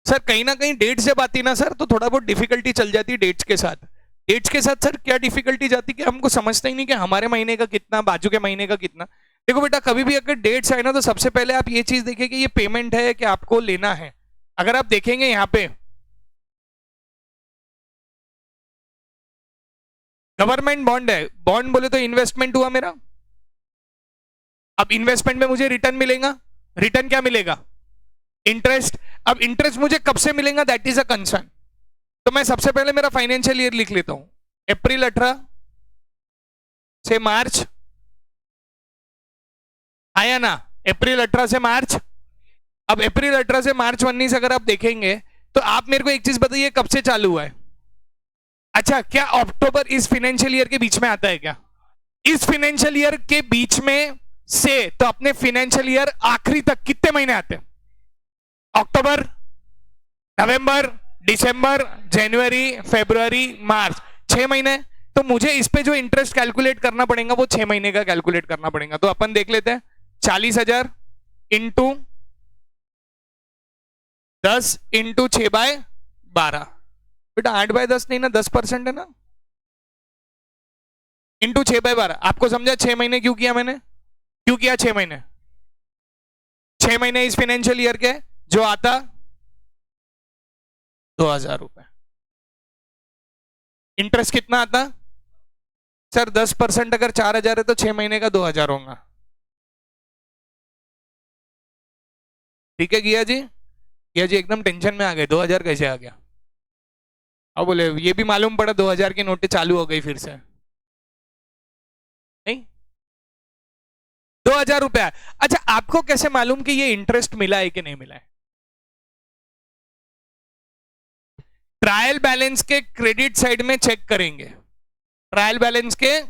Sir कहीं ना कहीं डेट्स जब आती ना सर तो थोड़ा बहुत डिफिकल्टी चल जाती है डेट्स के साथ। डेट्स के साथ सर क्या डिफिकल्टी जाती कि हमको समझते ही नहीं कि हमारे महीने का कितना, बाजू के महीने का कितना। देखो बेटा, कभी भी अगर डेट्स आए ना तो सबसे पहले आप ये चीज देखिए कि ये पेमेंट है कि आपको लेना है। अगर आप देखेंगे यहाँ पे गवर्नमेंट बॉन्ड है, बॉन्ड बोले तो इन्वेस्टमेंट हुआ मेरा। अब इन्वेस्टमेंट में मुझे रिटर्न मिलेगा, रिटर्न क्या मिलेगा? इंटरेस्ट। अब इंटरेस्ट मुझे कब से मिलेगा, दैट इज अ कंसर्न। तो मैं सबसे पहले मेरा फाइनेंशियल ईयर लिख लेता हूं। अप्रैल 18 से मार्च, आया ना? अप्रैल 18 से मार्च। अब अप्रैल 18 से मार्च 19 अगर आप देखेंगे तो आप मेरे को एक चीज बताइए, कब से चालू हुआ है? अच्छा, क्या अक्टूबर इस फाइनेंशियल ईयर के बीच में आता है क्या? इस फाइनेंशियल ईयर के बीच में से तो अपने फाइनेंशियल ईयर आखिरी तक कितने महीने आते हैं? अक्टूबर, नवंबर, दिसंबर, जनवरी, फरवरी, मार्च, 6 महीने। तो मुझे इस पे जो इंटरेस्ट कैलकुलेट करना पड़ेगा वो 6 महीने का कैलकुलेट करना पड़ेगा। तो अपन देख लेते हैं, 40,000 इंटू 10 इंटू 6/12। बेटा 8/10 नहीं ना, 10% है ना, इंटू 6/12। आपको समझा 6 महीने क्यों किया मैंने? क्यों किया 6 महीने? 6 महीने इस फाइनेंशियल ईयर के जो आता 2,000 रुपए। इंटरेस्ट कितना आता सर? 10% अगर 4,000 है तो 6 महीने का 2,000 होगा। ठीक है गिया जी? गिया जी एकदम टेंशन में आ गए, 2,000 कैसे आ गया? अब बोले ये भी मालूम पड़ा 2,000 की नोटें चालू हो गई फिर से। नहीं, 2,000 रुपया। अच्छा, आपको कैसे मालूम कि ये इंटरेस्ट मिला है कि नहीं मिला है? ट्रायल बैलेंस के क्रेडिट साइड में चेक करेंगे। ट्रायल बैलेंस के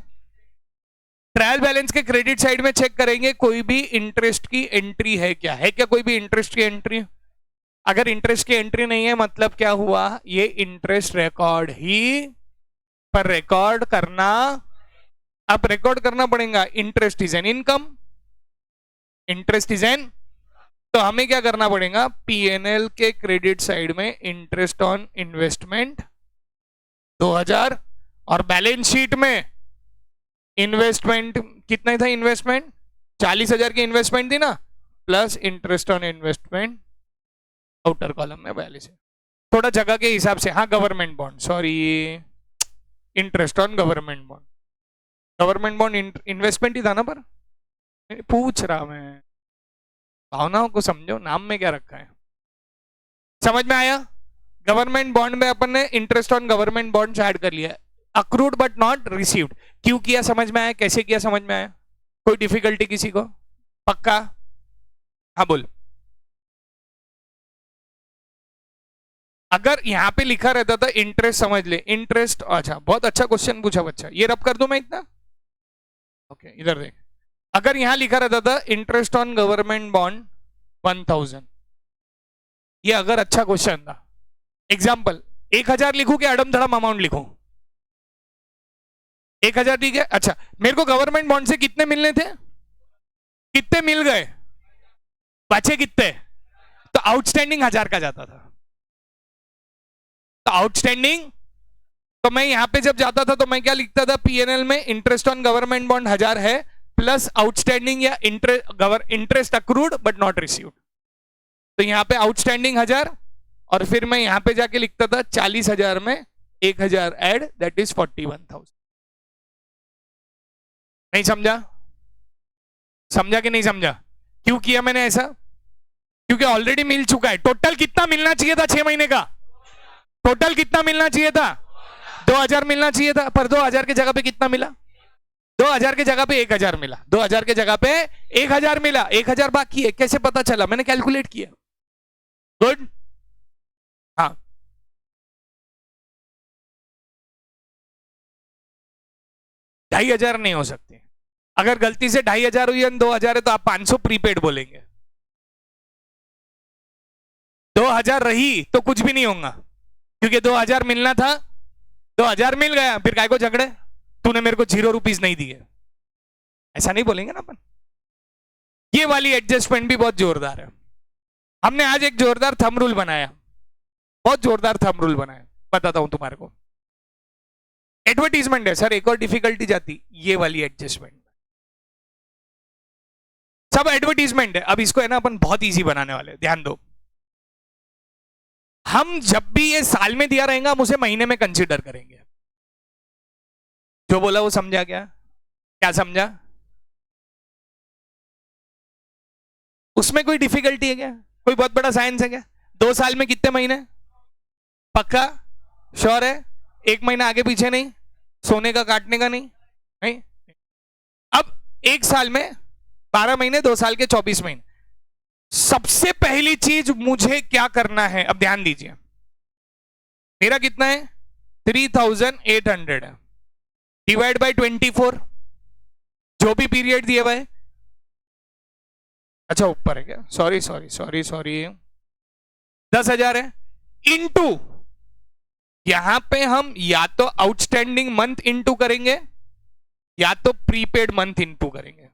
क्रेडिट साइड में चेक करेंगे कोई भी इंटरेस्ट की एंट्री है क्या, है क्या कोई भी इंटरेस्ट की एंट्री? अगर इंटरेस्ट की एंट्री नहीं है मतलब क्या हुआ, ये इंटरेस्ट रिकॉर्ड ही पर रिकॉर्ड करना, अब रिकॉर्ड करना पड़ेगा। Interest is an income, interest is an, तो हमें क्या करना पड़ेगा, पीएनएल के क्रेडिट साइड में इंटरेस्ट ऑन इन्वेस्टमेंट 2,000, और बैलेंस शीट में इन्वेस्टमेंट कितना था? इन्वेस्टमेंट 40,000 की इन्वेस्टमेंट थी ना, plus interest on investment outer column में 42 है। थोड़ा जगह के हिसाब से, हाँ government bond, sorry interest on government bond, government bond investment ही था ना, पर पूछ रहा मैं, भावनाओं को समझो, नाम में क्या रखा है। समझ में आया? गवर्नमेंट बॉन्ड में अपन ने interest on government bond add कर लिया, अक्रूड बट नॉट रिसीव्ड। क्यों किया समझ में आया? कैसे किया समझ में आया? कोई डिफिकल्टी किसी को? पक्का? हाँ बोल। अगर यहां पे लिखा रहता था इंटरेस्ट, समझ ले इंटरेस्ट, अच्छा बहुत अच्छा क्वेश्चन पूछा बच्चा, ये रब कर दूं मैं इतना? ओके इधर देख, अगर यहां लिखा रहता था इंटरेस्ट ऑन गवर्नमेंट बॉन्ड 1,000, ये अगर अच्छा क्वेश्चन था, एग्जाम्पल 1,000 लिखूं कि अडम धड़म अमाउंट लिखूं? 1,000 ठीक है। अच्छा, मेरे को गवर्नमेंट बॉन्ड से कितने मिलने थे? कितने मिल गए? बचे कितने? तो आउटस्टैंडिंग 1,000 का जाता था। तो आउटस्टैंडिंग, तो मैं यहां पे जब जाता था तो मैं क्या लिखता था, पीएनएल में इंटरेस्ट ऑन गवर्नमेंट बॉन्ड 1,000 है, प्लस आउटस्टैंडिंग या interest accrued but not received. तो यहां पे आउटस्टैंडिंग 1,000, और फिर मैं यहां पे जाके लिखता था 40,000 में 1,000 ऐड, दैट इज 41,000। नहीं समझा? समझा कि नहीं समझा? क्यों किया मैंने ऐसा? क्योंकि ऑलरेडी मिल चुका है। टोटल कितना मिलना चाहिए था 6 महीने का? टोटल कितना मिलना चाहिए था? 2,000 मिलना चाहिए था, पर 2,000 की जगह पे कितना मिला? 2,000 की जगह पे 1,000 मिला। 2,000 की जगह पे 1,000 मिला, 1,000 बाकी है। कैसे पता चला? मैंने कैलकुलेट किया। गुड। हाँ, 2,500 नहीं हो सकते। अगर गलती से 2,500 हुई 2,000 है तो आप 500 प्रीपेड बोलेंगे। 2,000 रही तो कुछ भी नहीं होगा, क्योंकि 2,000 मिलना था, 2,000 मिल गया, फिर काय को झगड़े, तूने मेरे को 0 रुपीज नहीं दिए, ऐसा नहीं बोलेंगे ना अपन। ये वाली एडजस्टमेंट भी बहुत जोरदार है। हमने आज एक जोरदार थंब रूल बनाया। बहुत जोरदार थंब रूल बना है, बताता हूं तुम्हारे को। एडवर्टीजमेंट है सर, एक और डिफिकल्टी जाती ये वाली एडजस्टमेंट, सब एडवर्टीजमेंट है। अब इसको है ना अपन बहुत इजी बनाने वाले, ध्यान दो। हम जब भी ये साल में दिया रहेगा हम उसे महीने में कंसीडर करेंगे। जो बोला वो समझा क्या? क्या समझा? उसमें कोई डिफिकल्टी है क्या? कोई बहुत बड़ा साइंस है क्या? 2 साल में कितने महीने? पक्का? श्योर है? 1 महीना आगे पीछे नहीं, सोने का काटने का नहीं, नहीं। अब 1 साल में 12 महीने, 2 साल के 24 महीने। सबसे पहली चीज मुझे क्या करना है, अब ध्यान दीजिए। मेरा कितना है? 3800 है, डिवाइड बाय 24, जो भी पीरियड दिए हुए। अच्छा ऊपर है क्या? सॉरी सॉरी सॉरी सॉरी, 10,000 है, इनटू यहां पे हम या तो आउटस्टैंडिंग मंथ इनटू करेंगे या तो प्रीपेड मंथ इनटू करेंगे।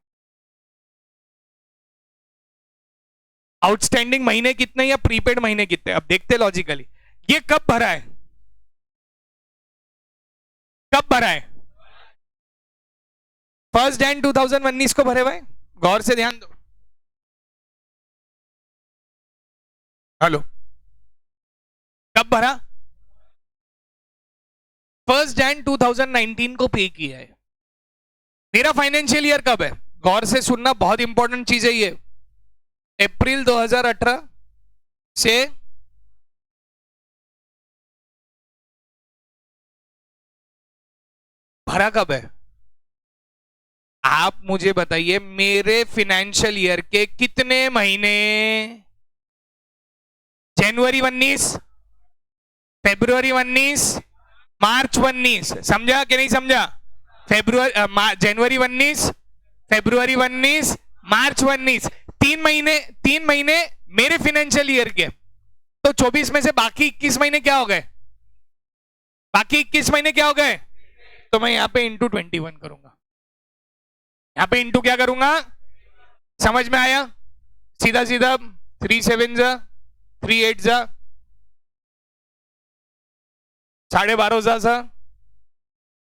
आउटस्टैंडिंग महीने कितने या प्रीपेड महीने कितने, अब देखते लॉजिकली। ये कब भरा है? कब भरा है? 1 जनवरी 2019 को भरे हुए। गौर से ध्यान दो। हेलो, कब भरा? 1 जनवरी 2019 को पे किया है। मेरा फाइनेंशियल ईयर कब है? गौर से सुनना, बहुत इंपॉर्टेंट चीज है ये। अप्रैल 2018 से भरा कब है? आप मुझे बताइए, मेरे फाइनेंशियल ईयर के कितने महीने? जनवरी 19, फरवरी 19, मार्च 19। समझा कि नहीं समझा? जनवरी 19, फरवरी 19, मार्च 19, 3 महीने मेरे फाइनेंशियल ईयर के। तो 24 में से बाकी 21 महीने क्या हो गए? बाकी 21 महीने क्या हो गए? तो मैं यहां पे इंटू 21 करूंगा। यहां पे इंटू क्या करूंगा? समझ में आया? सीधा सीधा 3 7 जा 3 8 जा 12.5 सा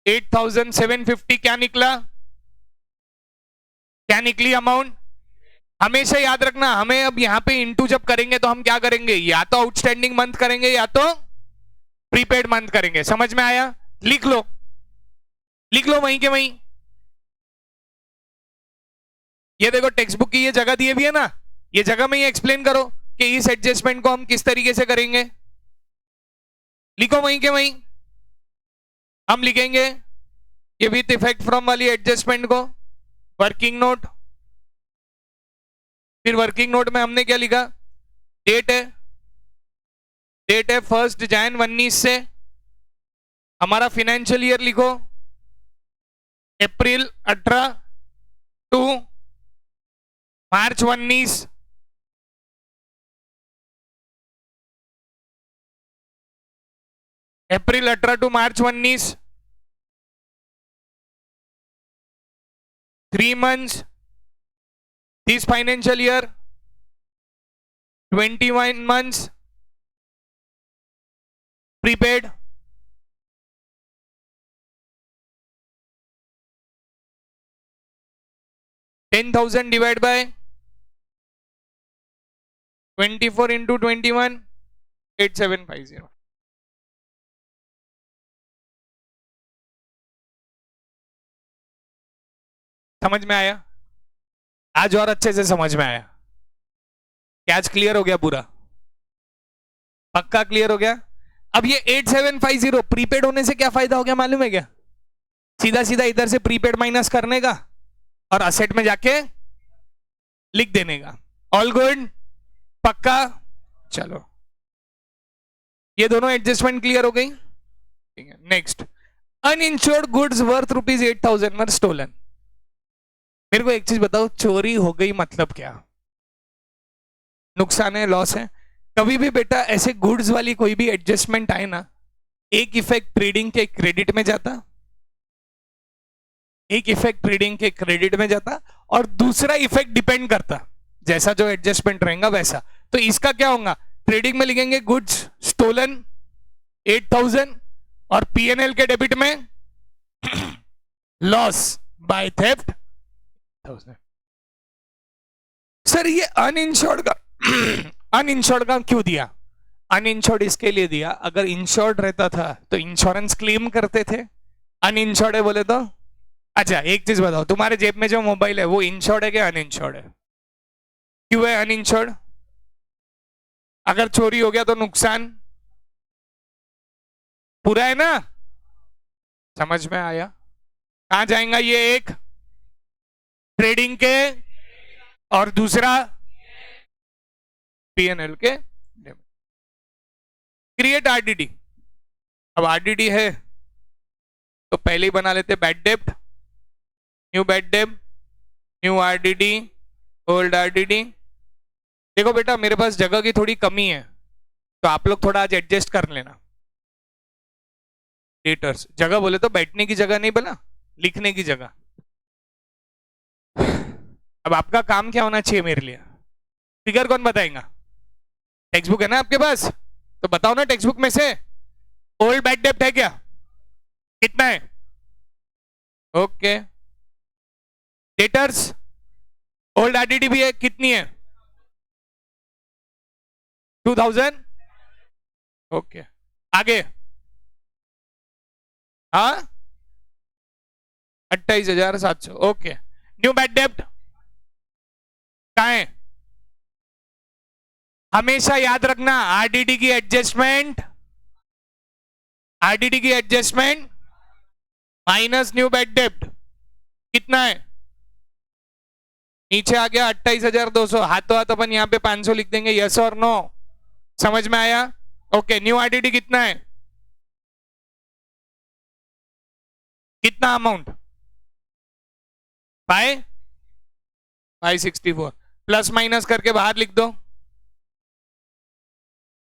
8,750 क्या निकला? क्या निकली अमाउंट? हमेशा याद रखना, हमें अब यहां पे इंटू जब करेंगे तो हम क्या करेंगे? या तो आउटस्टैंडिंग मंथ करेंगे या तो प्रीपेड मंथ करेंगे। समझ में आया? लिख लो, लिख लो वहीं के वहीं। ये देखो टेक्स्ट बुक की ये जगह दी भी है ना, ये जगह में ही एक्सप्लेन करो कि इस एडजस्टमेंट को हम किस तरीके से करेंगे। लिखो वहीं के वहीं। हम लिखेंगे ये विथ इफेक्ट फ्रॉम वाली एडजस्टमेंट को, वर्किंग नोट। फिर वर्किंग नोट में हमने क्या लिखा? डेट है, डेट है 1 जनवरी 19 से। हमारा फाइनेंशियल ईयर लिखो April 18 to March 19। April 18 to March 19, 3 months this financial year, 21 months prepaid, $10,000 divided by 24 into 21, 8750। समझ में आया? आज और अच्छे से समझ में आया? कैच क्लियर हो गया पूरा? पक्का क्लियर हो गया? अब ये 8750 प्रीपेड होने से क्या फायदा हो गया मालूम है क्या? सीधा सीधा इधर से प्रीपेड माइनस करने का और असेट में जाके लिख देने का। All good? पक्का? चलो, ये दोनों एडजस्टमेंट क्लियर हो गई। ठीक है, नेक्स्ट। अनइंश्योर्ड गुड्स वर्थ ₹8,000 वर स्टोलन। मेरे को एक चीज बताओ, चोरी हो गई मतलब क्या? नुकसान है, लॉस है? कभी भी बेटा ऐसे गुड्स वाली कोई भी एडजस्टमेंट आए ना, एक इफेक्ट ट्रेडिंग के क्रेडिट में जाता, एक इफेक्ट ट्रेडिंग के क्रेडिट में जाता और दूसरा इफेक्ट डिपेंड करता, जैसा जो एडजस्टमेंट रहेगा वैसा। तो इसका क्या होगा? ट्रेडिंग में लिखेंगे गुड्स स्टोलन 8,000 और पीएनएल के डेबिट में लॉस बाय थेफ्ट 1000। सर ये अनइंश्योर्ड का अनइंश्योर्ड का क्यों दिया? अनइंश्योर्ड इसके लिए दिया, अगर इंश्योर्ड रहता था तो इंश्योरेंस क्लेम करते थे। अनइंश्योर्ड है बोले तो। अच्छा एक चीज बताओ, तुम्हारे जेब में जो मोबाइल है वो इंश्योर्ड है क्या अनइंश्योर्ड है? क्यों है अनइंश्योर्ड? अगर चोरी हो गया तो नुकसान पूरा है ना? समझ में आया? कहां जाएगा ये? एक ट्रेडिंग के और दूसरा पीएनएल के। Create RDD. अब आरडीडी है तो पहले ही बना लेते बैड डेब्ट, न्यू बैड डेब्ट, न्यू आरडीडी, ओल्ड आरडीडी। देखो बेटा मेरे पास जगह की थोड़ी कमी है तो आप लोग थोड़ा आज एडजस्ट कर लेना। डेटर्स जगह बोले तो बैठने की जगह नहीं बना, लिखने की जगह। अब आपका काम क्या होना चाहिए मेरे लिए? फिगर कौन बताएगा? टेक्स्ट बुक है ना आपके पास? तो बताओ ना टेक्स्ट बुक में से ओल्ड बैड डेब्ट है क्या? कितना है? ओके। डेटर्स ओल्ड आरडीडी भी है, कितनी है? 2000। ओके आगे। हाँ 28,700। ओके न्यू बैड डेब्ट कहां है? हमेशा याद रखना आरडीडी की एडजस्टमेंट, आरडीडी की एडजस्टमेंट माइनस न्यू बैड डेब्ट कितना है? नीचे आ गया 28,200। हाथों हाथ अपन यहां पे 500 लिख देंगे। यस और नो? समझ में आया? ओके न्यू आरडीडी कितना है? कितना अमाउंट? 564 प्लस माइनस करके बाहर लिख दो,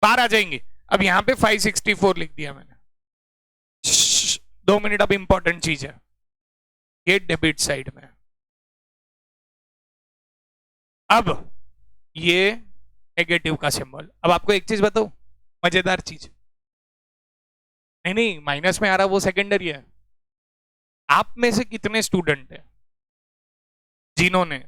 बाहर आ जाएंगे। अब यहां पे 564 लिख दिया मैंने। 2 मिनट। अब इंपॉर्टेंट चीज है ये डेबिट साइड में। अब ये नेगेटिव का सिंबल। अब आपको एक चीज बताऊं, मजेदार चीज। नहीं नहीं माइनस में आ रहा वो सेकेंडरी है। आप में से कितने स्टूडेंट हैं जिन्होंने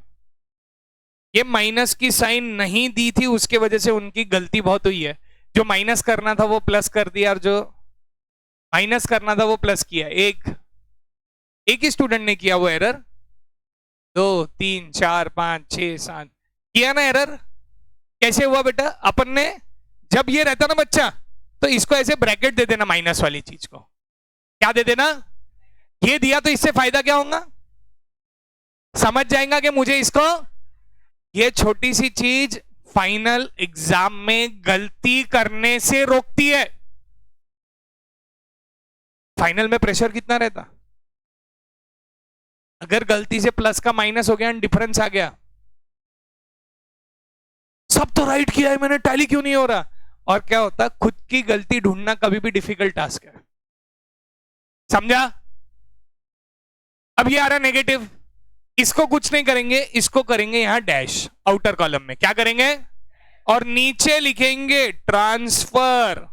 ये माइनस की साइन नहीं दी थी, उसके वजह से उनकी गलती बहुत हुई है। जो माइनस करना था वो प्लस कर दिया और जो माइनस करना था वो प्लस किया। एक ही स्टूडेंट ने किया वो एरर। 2 3 4 5 6 7 किया ना एरर। कैसे हुआ बेटा? अपन ने जब ये रहता ना बच्चा तो इसको ऐसे ब्रैकेट दे देना, माइनस वाली चीज को क्या दे देना? ये दिया तो इससे फायदा क्या होगा? समझ जाएगा कि मुझे इसको, ये छोटी सी चीज फाइनल एग्जाम में गलती करने से रोकती है। फाइनल में प्रेशर कितना रहता? अगर गलती से प्लस का माइनस हो गया एंड डिफरेंस आ गया, सब तो राइट किया है मैंने, टैली क्यों नहीं हो रहा? और क्या होता? खुद की गलती ढूंढना कभी भी डिफिकल्ट टास्क है। समझा? अब ये आ रहा नेगेटिव, इसको कुछ नहीं करेंगे, इसको करेंगे यहां डैश आउटर कॉलम में। क्या करेंगे? और नीचे लिखेंगे ट्रांसफर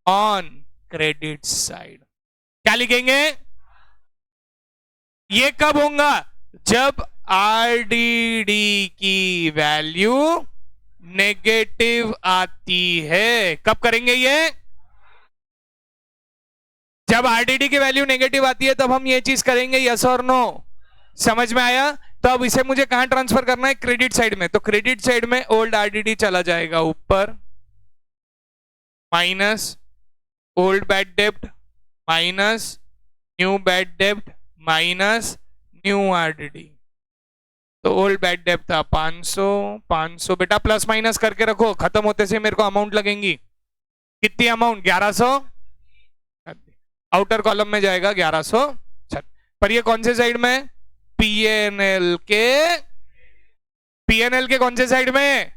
ऑन क्रेडिट साइड। क्या लिखेंगे? ये कब होगा? जब आरडीडी की वैल्यू नेगेटिव आती है। कब करेंगे ये? जब आरडीडी की वैल्यू नेगेटिव आती है तब हम ये चीज करेंगे। यस और नो? समझ में आया? तो अब इसे मुझे कहां ट्रांसफर करना है? क्रेडिट साइड में। तो क्रेडिट साइड में ओल्ड आरडीडी चला जाएगा ऊपर, माइनस ओल्ड बैड डेब्ट माइनस न्यू बैड डेब्ट माइनस न्यू आरडीडी। तो ओल्ड बैड डेब्ट था 500, 500 बेटा प्लस माइनस करके रखो, खत्म होते से मेरे को अमाउंट लगेंगी। कितनी अमाउंट? 1100। आउटर कॉलम में जाएगा 1100। पर ये कौन से साइड में? पीएनएल के कौन से साइड में?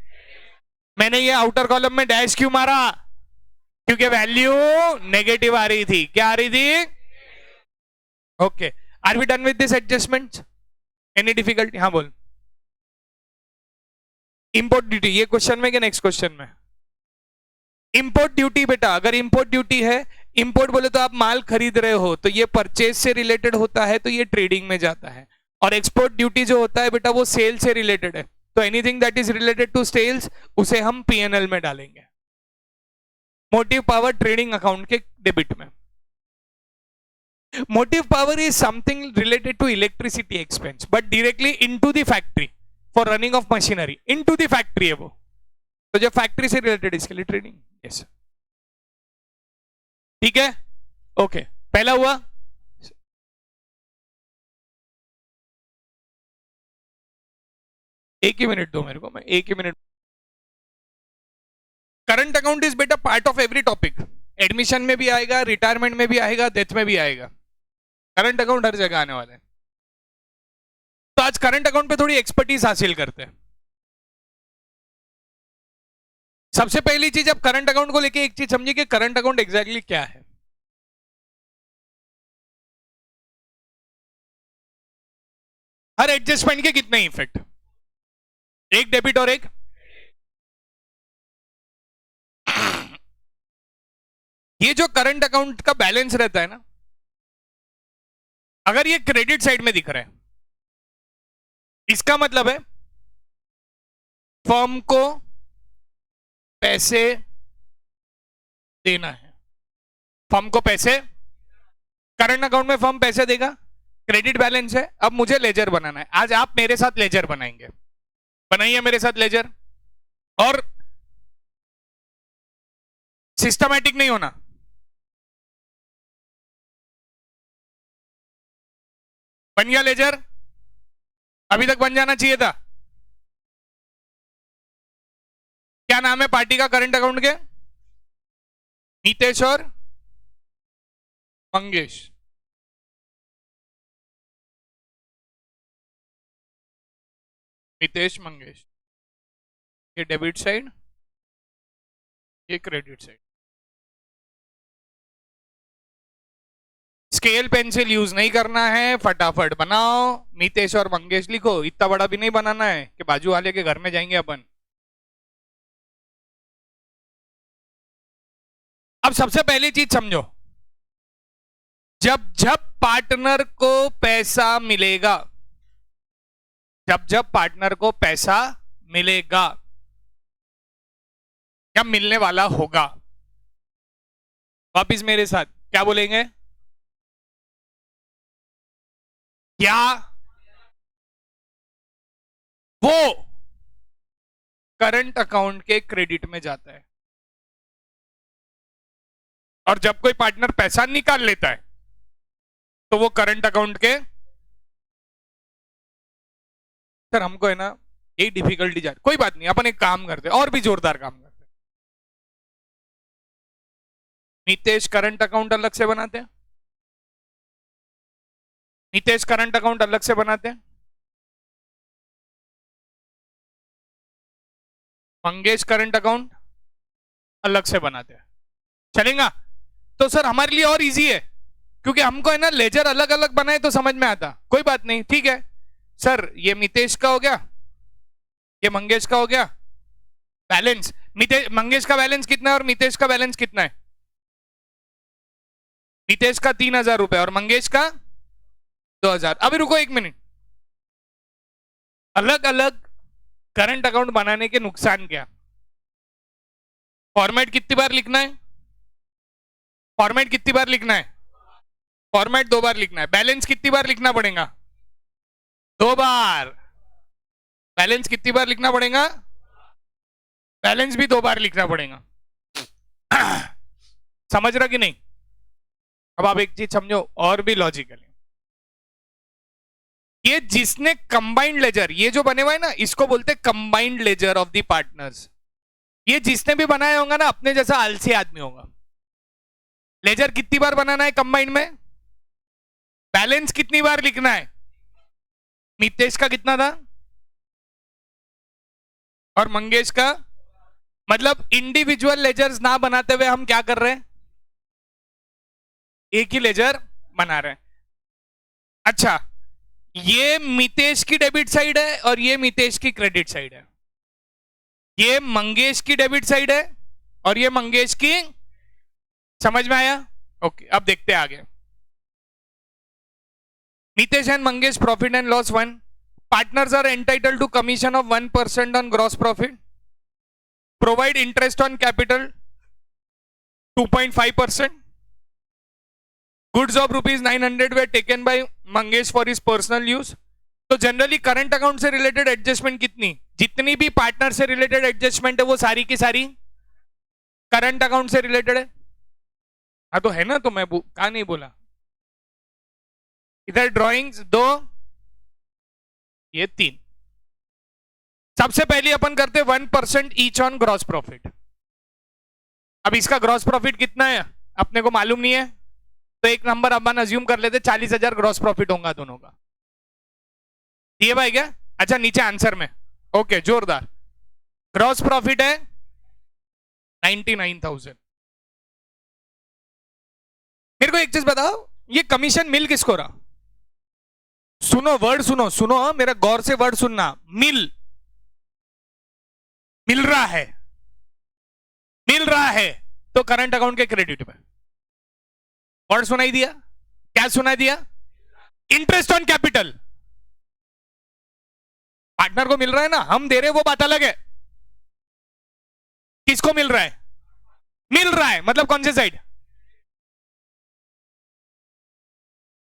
मैंने ये आउटर कॉलम में डैश क्यों मारा? क्योंकि वैल्यू नेगेटिव आ रही थी। क्या आ रही थी? Okay are we done with this adjustment? Any difficulty? हाँ बोल। इंपोर्ट ड्यूटी ये क्वेश्चन में कि नेक्स्ट क्वेश्चन में? इंपोर्ट ड्यूटी बेटा, अगर इंपोर्ट ड्यूटी है, इंपोर्ट बोले तो आप माल खरीद रहे हो तो ये परचेज से रिलेटेड होता है तो ये ट्रेडिंग में जाता है, और एक्सपोर्ट ड्यूटी जो होता है बेटा वो सेल से रिलेटेड है, तो anything that is related to sales उसे हम पीएनएल में डालेंगे, मोटिव पावर ट्रेडिंग अकाउंट के डेबिट में। Motive power is something related to electricity expense but directly into the factory for running of machinery, into the factory है वो, तो जो फैक्ट्री से रिलेटेड इसके लिए ट्रेडिंग। यस ठीक है, ओके पहला हुआ। एक ही मिनट दो मेरे को, मैं एक ही मिनट। करंट अकाउंट इज बेटा part of every topic, admission में भी आएगा, रिटायरमेंट में भी आएगा, डेथ में भी आएगा, करंट अकाउंट हर जगह आने वाले हैं। तो आज करंट अकाउंट पे थोड़ी एक्सपर्टीज हासिल करते हैं। सबसे पहली चीज, अब करंट अकाउंट को लेके एक चीज समझिए कि करंट अकाउंट एग्जैक्टली क्या है। हर एडजस्टमेंट के कितने इफेक्ट, एक डेबिट और एक, ये जो करंट अकाउंट का बैलेंस रहता है ना, अगर ये क्रेडिट साइड में दिख रहा है, इसका मतलब है फर्म को पैसे देना है, फर्म को पैसे, करंट अकाउंट में फर्म पैसे देगा, क्रेडिट बैलेंस है। अब मुझे लेजर बनाना है, आज आप मेरे साथ लेजर बनाएंगे, बनाइए मेरे साथ लेजर, और सिस्टमैटिक नहीं होना, बन गया लेजर, अभी तक बन जाना चाहिए था। क्या नाम है पार्टी का करंट अकाउंट के, नीतेश और मंगेश। नीतेश मंगेश, ये डेबिट साइड, ये credit side. Scale pencil use नहीं करना है, फटाफट बनाओ, नीतेश और मंगेश लिखो, इतना बड़ा भी नहीं बनाना है कि बाजू वाले के घर में जाएंगे अपन। अब सबसे पहली चीज समझो, जब जब पार्टनर को पैसा मिलेगा, जब जब पार्टनर को पैसा मिलेगा या मिलने वाला होगा, वापिस मेरे साथ क्या बोलेंगे, क्या वो करंट अकाउंट के क्रेडिट में जाता है। और जब कोई पार्टनर पैसा निकाल लेता है तो वो करंट अकाउंट के, सर हमको है ना यही डिफिकल्टी जा रही, कोई बात नहीं, अपन एक काम करते और भी जोरदार काम करते। नीतेश करंट अकाउंट अलग से बनाते हैं, नीतेश करंट अकाउंट अलग से बनाते हैं, मंगेश करंट अकाउंट अलग से बनाते हैं, चलेगा। तो सर हमारे लिए और इजी है, क्योंकि हमको है ना लेजर अलग अलग बनाए तो समझ में आता, कोई बात नहीं, ठीक है सर, ये नीतेश का हो गया, ये मंगेश का हो गया, बैलेंस मंगेश का बैलेंस कितना है और नीतेश का बैलेंस कितना है, नीतेश का 3,000 रुपए और मंगेश का 2,000। अभी रुको एक मिनट, अलग अलग करंट अकाउंट बनाने के नुकसान क्या, फॉर्मेट कितनी बार लिखना है, फॉर्मेट कितनी बार लिखना है, फॉर्मेट 2 बार लिखना है, बैलेंस कितनी बार लिखना पड़ेगा, 2 बार, बैलेंस कितनी बार लिखना पड़ेगा, बैलेंस भी 2 बार लिखना पड़ेगा। समझ रहा कि नहीं। अब आप एक चीज समझो और भी लॉजिकली, ये जिसने कंबाइंड लेजर, ये जो बने हुए है ना, इसको बोलते हैं combined laser of the partners. ये जिसने भी बनाया होगा ना, अपने जैसा आलसी आदमी होगा। लेजर कितनी बार बनाना है कंबाइंड में, बैलेंस कितनी बार लिखना है, नीतेश का कितना था और मंगेश का, मतलब इंडिविजुअल लेजर्स ना बनाते हुए हम क्या कर रहे हैं, एक ही लेजर बना रहे हैं। अच्छा, ये मितेश की डेबिट साइड है और ये मितेश की क्रेडिट साइड है, ये मंगेश की डेबिट साइड है और ये मंगेश की, समझ में आया? ओके, अब देखते हैं आगे। Nitesh and Mangesh profit and loss 1. Partners are entitled to commission of 1% on gross profit. Provide interest on capital 2.5%. Goods of rupees 900 were taken by Mangesh for his personal use. तो generally current account से related adjustment कितनी, जितनी भी partner से related adjustment है वो सारी की सारी करंट अकाउंट से रिलेटेड है। हाँ तो है ना, तो मैं कहा नहीं बोला। इधर ड्राइंग्स 2, ये 3। सबसे पहले अपन करते 1% ईच ऑन ग्रॉस प्रॉफिट। अब इसका ग्रॉस प्रॉफिट कितना है अपने को मालूम नहीं है, तो एक नंबर अपन अज्यूम कर लेते 40,000 ग्रॉस प्रॉफिट होगा दोनों का। ये भाई क्या? अच्छा नीचे आंसर में, ओके जोरदार। ग्रॉस प्रॉफिट है 99,000। मेरे को एक चीज बताओ, ये कमीशन मिल किसको रहा? सुनो वर्ड, सुनो सुनो मेरा गौर से वर्ड सुनना। मिल रहा है, मिल रहा है तो करंट अकाउंट के क्रेडिट में। वर्ड सुनाई दिया? क्या सुनाई दिया? Interest on capital. पार्टनर को मिल रहा है ना, हम दे रहे वो बात अलग है। किसको मिल रहा है? मिल रहा है मतलब कौन से साइड?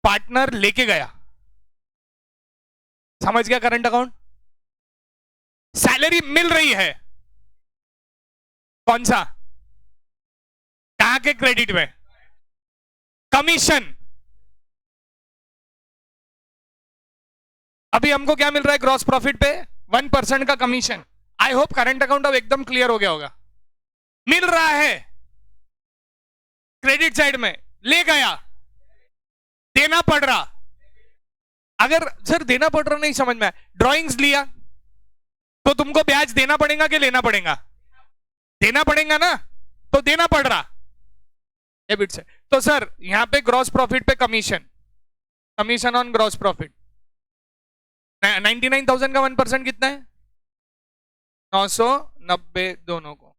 पार्टनर लेके गया, समझ गया? Current account. सैलरी मिल रही है, कौन सा? कहां के क्रेडिट में? कमीशन। अभी हमको क्या मिल रहा है ग्रॉस प्रॉफिट पे? 1% का commission. I hope current account अब एकदम क्लियर हो गया होगा। मिल रहा है क्रेडिट साइड में, ले गया, देना पड़ रहा। अगर सर देना पड़ रहा नहीं समझ में, ड्राइंग्स लिया तो तुमको ब्याज देना पड़ेगा कि लेना पड़ेगा? देना पड़ेगा ना, तो देना पड़ रहा डेबिट से। तो सर यहां पे ग्रॉस प्रॉफिट पे commission, commission on gross profit 99,000 का 1% कितना है? 990 दोनों को।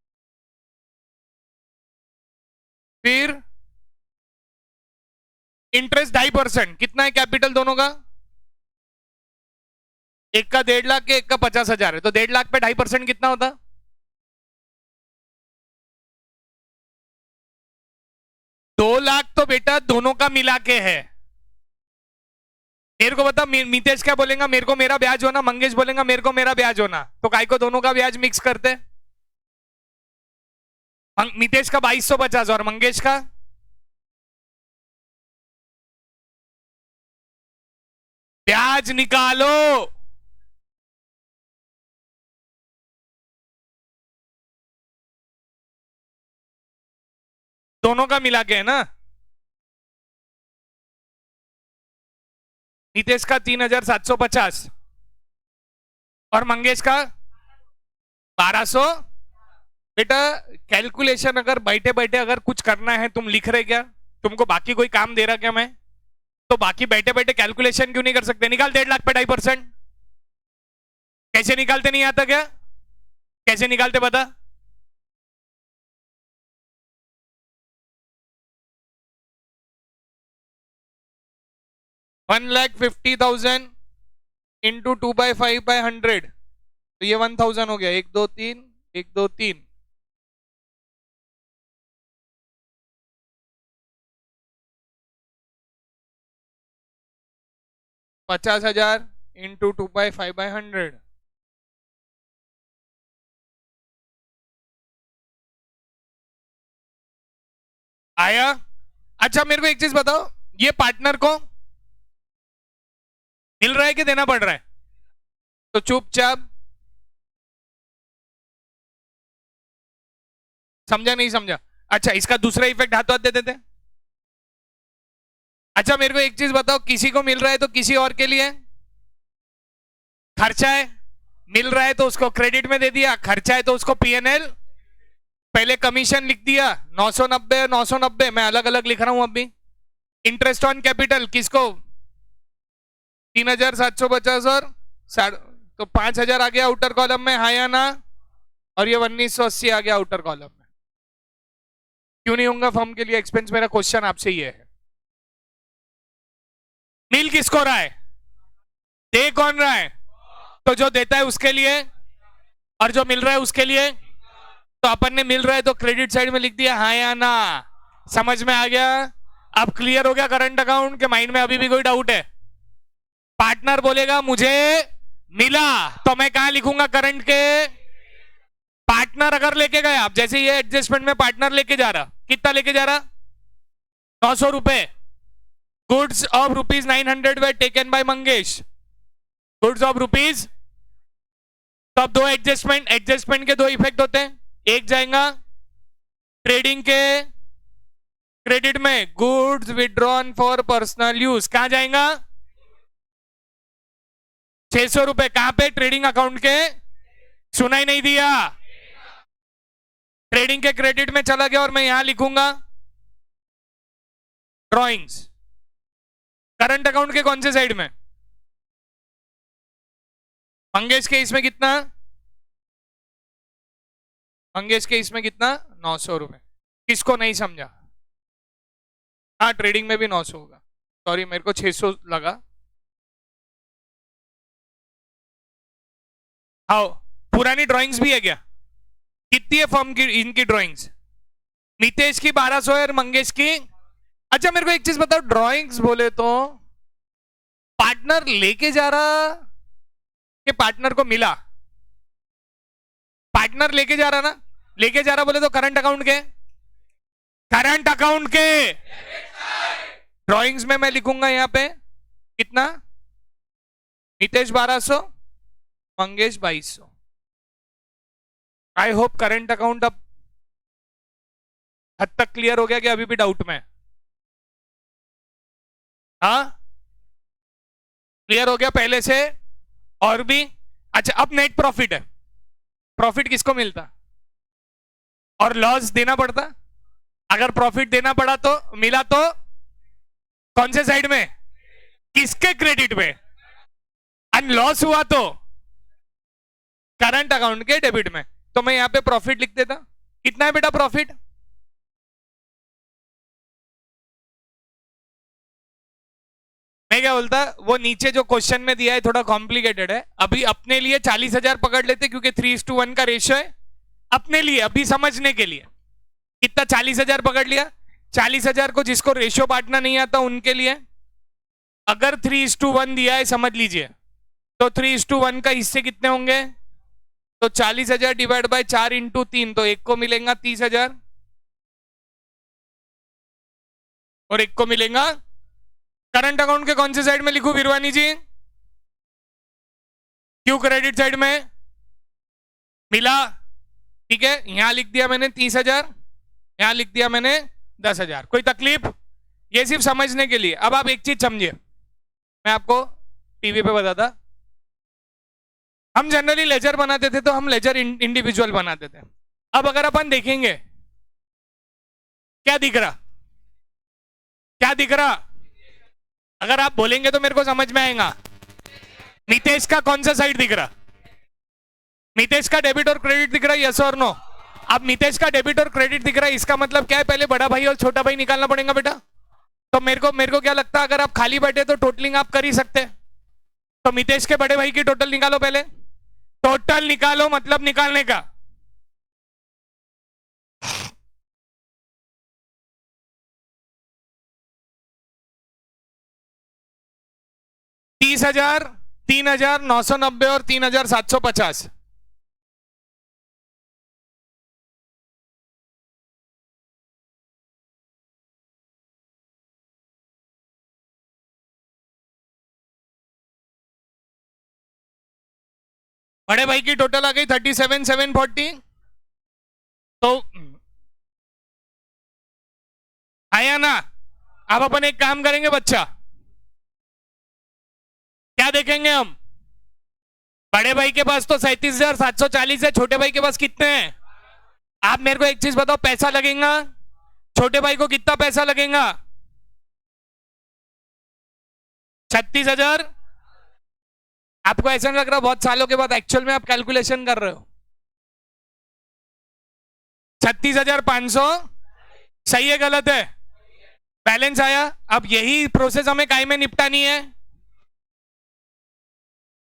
फिर इंटरेस्ट 2.5%, कितना है कैपिटल दोनों का? एक का 1.5 लाख के एक का 50,000 है, तो 1.5 लाख पे 2.5% कितना होता? 2 लाख तो बेटा दोनों का मिला के है। मेरे को बता, मितेश क्या बोलेगा? मेरे को मेरा ब्याज होना, मंगेश बोलेगा मेरे को मेरा ब्याज होना, तो काय को दोनों का ब्याज मिक्स करते? मितेश का 2250 और मंगेश का ब्याज निकालो। दोनों का मिला के है ना। नितेश का 3,750 और मंगेश का 1,200। बेटा कैलकुलेशन अगर बैठे बैठे अगर कुछ करना है, तुम लिख रहे क्या? तुमको बाकी कोई काम दे रहा क्या मैं? तो बाकी बैठे बैठे कैलकुलेशन क्यों नहीं कर सकते? निकाल 1.5 लाख पे 2.5%। कैसे निकालते? नहीं आता क्या? कैसे निकालते बता? $1,50,000 इंटू 2/5/100, तो ये 1,000 हो गया। 1 2 3 1 2 3, 50,000 इंटू 2/5/100। आया? अच्छा मेरे को एक चीज बताओ, ये पार्टनर को मिल रहा है कि देना पड़ रहा है? तो चुपचाप, समझा नहीं समझा? अच्छा इसका दूसरा इफेक्ट हाथों हाथ दे देते। अच्छा मेरे को एक चीज बताओ, किसी को मिल रहा है तो किसी और के लिए खर्चा है, मिल रहा है तो उसको क्रेडिट में दे दिया, खर्चा है तो उसको पीएनएल, पहले कमीशन लिख दिया 990 990, मैं अलग अलग लिख रहा हूं अभी। इंटरेस्ट ऑन कैपिटल किसको? 3,750 और तो 5,000 आ गया आउटर कॉलम में, हाँ या ना? और ये 1,980 आ गया आउटर कॉलम में। क्यों नहीं होगा फर्म के लिए एक्सपेंस? मेरा क्वेश्चन आपसे ये है, मिल किसको रहा है? दे कौन रहा है? तो जो देता है उसके लिए, और जो मिल रहा है उसके लिए। तो अपन ने मिल रहा है तो क्रेडिट साइड में लिख दिया, हाँ या ना? समझ में आ गया? अब क्लियर हो गया करंट अकाउंट के? माइंड में अभी भी कोई डाउट है? पार्टनर बोलेगा मुझे मिला, तो मैं कहां लिखूंगा करंट के? पार्टनर अगर लेके गया, आप जैसे ये एडजस्टमेंट में पार्टनर लेके जा रहा, कितना लेके जा रहा? 900 रुपए। Goods of ₹900 way taken by Mangesh, goods of rupees. तो अब दो एडजस्टमेंट के दो इफेक्ट होते हैं। एक जाएगा ट्रेडिंग के क्रेडिट में, goods withdrawn for personal use, कहां जाएगा? 600 रुपए। कहां पे? ट्रेडिंग अकाउंट के। सुनाई नहीं दिया? ट्रेडिंग के क्रेडिट में चला गया और मैं यहां लिखूंगा ड्रॉइंग्स। करंट अकाउंट के कौन से साइड में? मंगेश के इसमें कितना? मंगेश के इसमें कितना? 900 रुपए। किसको नहीं समझा? हाँ, ट्रेडिंग में भी 900 होगा। सॉरी, मेरे को 600 लगा। हाँ, पुरानी ड्राइंग्स भी है क्या? कितनी है फर्म की इनकी ड्राइंग्स? नितेश की 1200 है और मंगेश की। अच्छा, मेरे को एक चीज बताओ, ड्राइंग्स बोले तो पार्टनर लेके जा रहा कि पार्टनर को मिला? पार्टनर लेके जा रहा ना? लेके जा रहा बोले तो करंट अकाउंट के, करंट अकाउंट के ड्राइंग्स में मैं लिखूंगा यहां पे कितना? Nitesh 1200, Mangesh 2200। I hope current account अब हद तक क्लियर हो गया कि अभी भी डाउट में? हाँ, क्लियर हो गया पहले से और भी? अच्छा, अब नेट प्रॉफिट है। प्रॉफिट किसको मिलता और लॉस देना पड़ता? अगर प्रॉफिट देना पड़ा तो मिला तो कौन से साइड में? किसके क्रेडिट में? और लॉस हुआ तो करंट अकाउंट के डेबिट में। तो मैं यहां पे प्रॉफिट लिख देता। कितना है बेटा प्रॉफिट? मैं क्या बोलता, वो नीचे जो क्वेश्चन में दिया है थोड़ा कॉम्प्लिकेटेड है। अभी अपने लिए 40,000 पकड़ लेते क्योंकि 3:1 का रेशियो है। अपने लिए अभी समझने के लिए कितना? 40,000 पकड़ लिया। 40,000 को जिसको रेशियो बांटना नहीं आता उनके लिए अगर 3:1 दिया है, समझ लीजिए, तो 3:1 का हिस्से कितने होंगे? तो 40,000 डिवाइड बाय 4 इंटू 3, तो एक को मिलेगा 30,000 और एक को मिलेगा। करंट अकाउंट के कौन से साइड में लिखूं वीरवानी जी? क्यों क्रेडिट साइड में? मिला, ठीक है। यहां लिख दिया मैंने 30,000, यहां लिख दिया मैंने 10,000। कोई तकलीफ? ये सिर्फ समझने के लिए। अब आप एक चीज समझिए, मैं आपको टीवी पे बताता। हम जनरली लेजर बनाते थे तो हम लेजर इंडिविजुअल बनाते थे। अब अगर अपन देखेंगे, क्या दिख रहा? क्या दिख रहा? अगर आप बोलेंगे तो मेरे को समझ में आएगा। नितेश का कौन सा साइड दिख रहा? नितेश का डेबिट और क्रेडिट दिख रहा है, यस और नो? अब नितेश का डेबिट और क्रेडिट दिख रहा है, इसका मतलब क्या है? पहले बड़ा भाई और छोटा भाई निकालना पड़ेगा बेटा। तो मेरे को क्या लगता है, अगर आप खाली बैठे तो टोटलिंग आप कर ही सकते। तो मितेश के बड़े भाई की टोटल निकालो पहले। टोटल निकालो मतलब निकालने का। तीस हजार, 3,990 और 3,750। बड़े भाई की टोटल आ गई 37,740। तो आया ना? अब अपन एक काम करेंगे बच्चा, क्या देखेंगे हम? बड़े भाई के पास तो 37,740 है, छोटे भाई के पास कितने हैं? आप मेरे को एक चीज बताओ, पैसा लगेगा छोटे भाई को कितना पैसा लगेगा? 36,000। आपको ऐसा नहीं लग रहा बहुत सालों के बाद एक्चुअल में आप कैलकुलेशन कर रहे हो? 36,500, सही है गलत है? बैलेंस आया। अब यही प्रोसेस हमें काय में निपटानी है।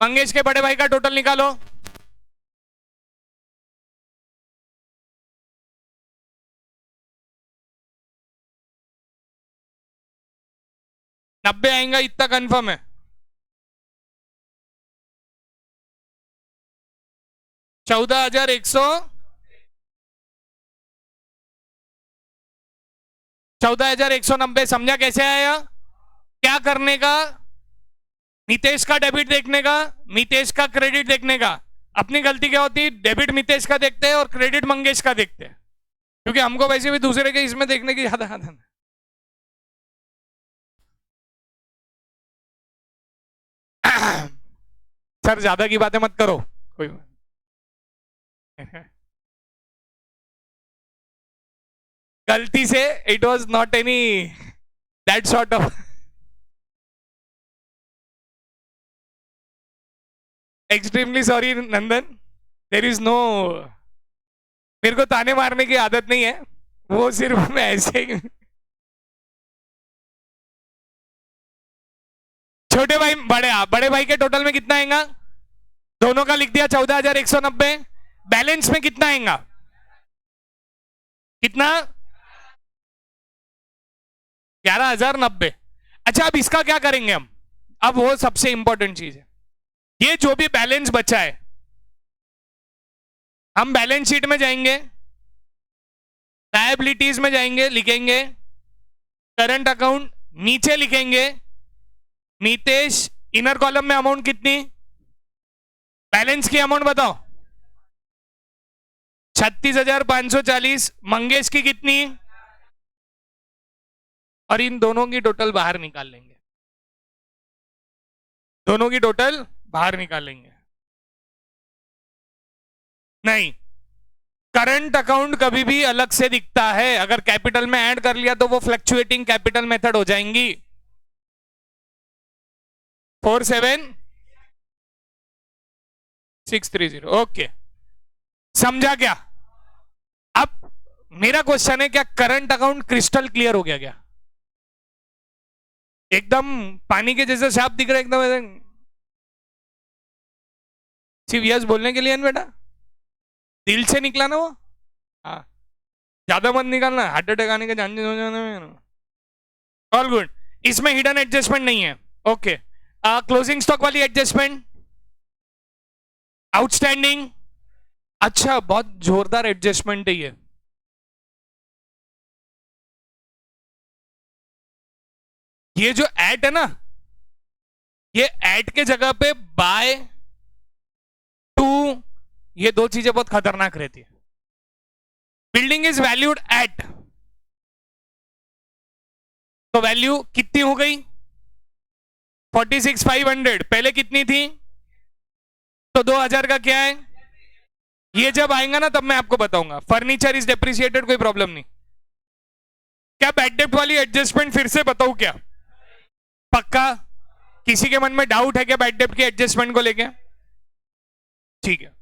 मंगेश के बड़े भाई का टोटल निकालो। नब्बे आएगा इतना कंफर्म है? 14,100, 14,190। समझा कैसे आया? क्या करने का? मितेश का डेबिट देखने का, मितेश का क्रेडिट देखने का। अपनी गलती क्या होती है, डेबिट मितेश का देखते हैं और क्रेडिट मंगेश का देखते हैं, क्योंकि हमको वैसे भी दूसरे के इसमें देखने की ज्यादा आदत है। सर ज्यादा की बातें मत करो कोई। गलती से it was not any that sort of. Extremely sorry Nandan, there is no. मेरे को ताने मारने की आदत नहीं है, वो सिर्फ मैं ऐसे ही। छोटे भाई बड़े भाई के टोटल में कितना आएगा? दोनों का लिख दिया 14,190। बैलेंस में कितना आएगा? कितना? 11,090। अच्छा अब इसका क्या करेंगे हम? अब वो सबसे इंपॉर्टेंट चीज है, ये जो भी बैलेंस बचा है, हम बैलेंस शीट में जाएंगे, लायबिलिटीज में जाएंगे, लिखेंगे करंट अकाउंट, नीचे लिखेंगे नीतेश, इनर कॉलम में अमाउंट कितनी? बैलेंस की अमाउंट बताओ। 36,540। मंगेश की कितनी? और इन दोनों की टोटल बाहर निकाल लेंगे, दोनों की टोटल बाहर निकालेंगे। नहीं, करंट अकाउंट कभी भी अलग से दिखता है, अगर कैपिटल में ऐड कर लिया तो वो फ्लक्चुएटिंग कैपिटल मेथड हो जाएंगी। 47,630। ओके, समझा क्या? अब मेरा क्वेश्चन है, क्या करंट अकाउंट क्रिस्टल क्लियर हो गया क्या? एकदम पानी के जैसे साफ दिख रहा है एकदम, सिर्फ यस बोलने के लिए है बेटा, दिल से निकला ना वो। हाँ, ज्यादा मत निकालना, हार्ट अटैक आने के चांसेस हो जाने में। ऑल गुड, इसमें हिडन एडजस्टमेंट नहीं है। ओके, क्लोजिंग स्टॉक वाली एडजस्टमेंट, आउटस्टैंडिंग। अच्छा, बहुत जोरदार एडजस्टमेंट है ये। ये जो एट है ना, ये एट के जगह पे बाय टू, ये दो चीजें बहुत खतरनाक रहती है। बिल्डिंग इज वैल्यूड एट, तो वैल्यू कितनी हो गई? 46,500। पहले कितनी थी? तो 2,000 का क्या है? ये जब आएगा ना तब मैं आपको बताऊंगा। फर्नीचर इज डेप्रिसिएटेड, कोई प्रॉब्लम नहीं। क्या बैड डेप्ट वाली एडजस्टमेंट फिर से बताऊं क्या? पक्का? किसी के मन में डाउट है क्या बैड डेप्ट की एडजस्टमेंट को लेके? ठीक है।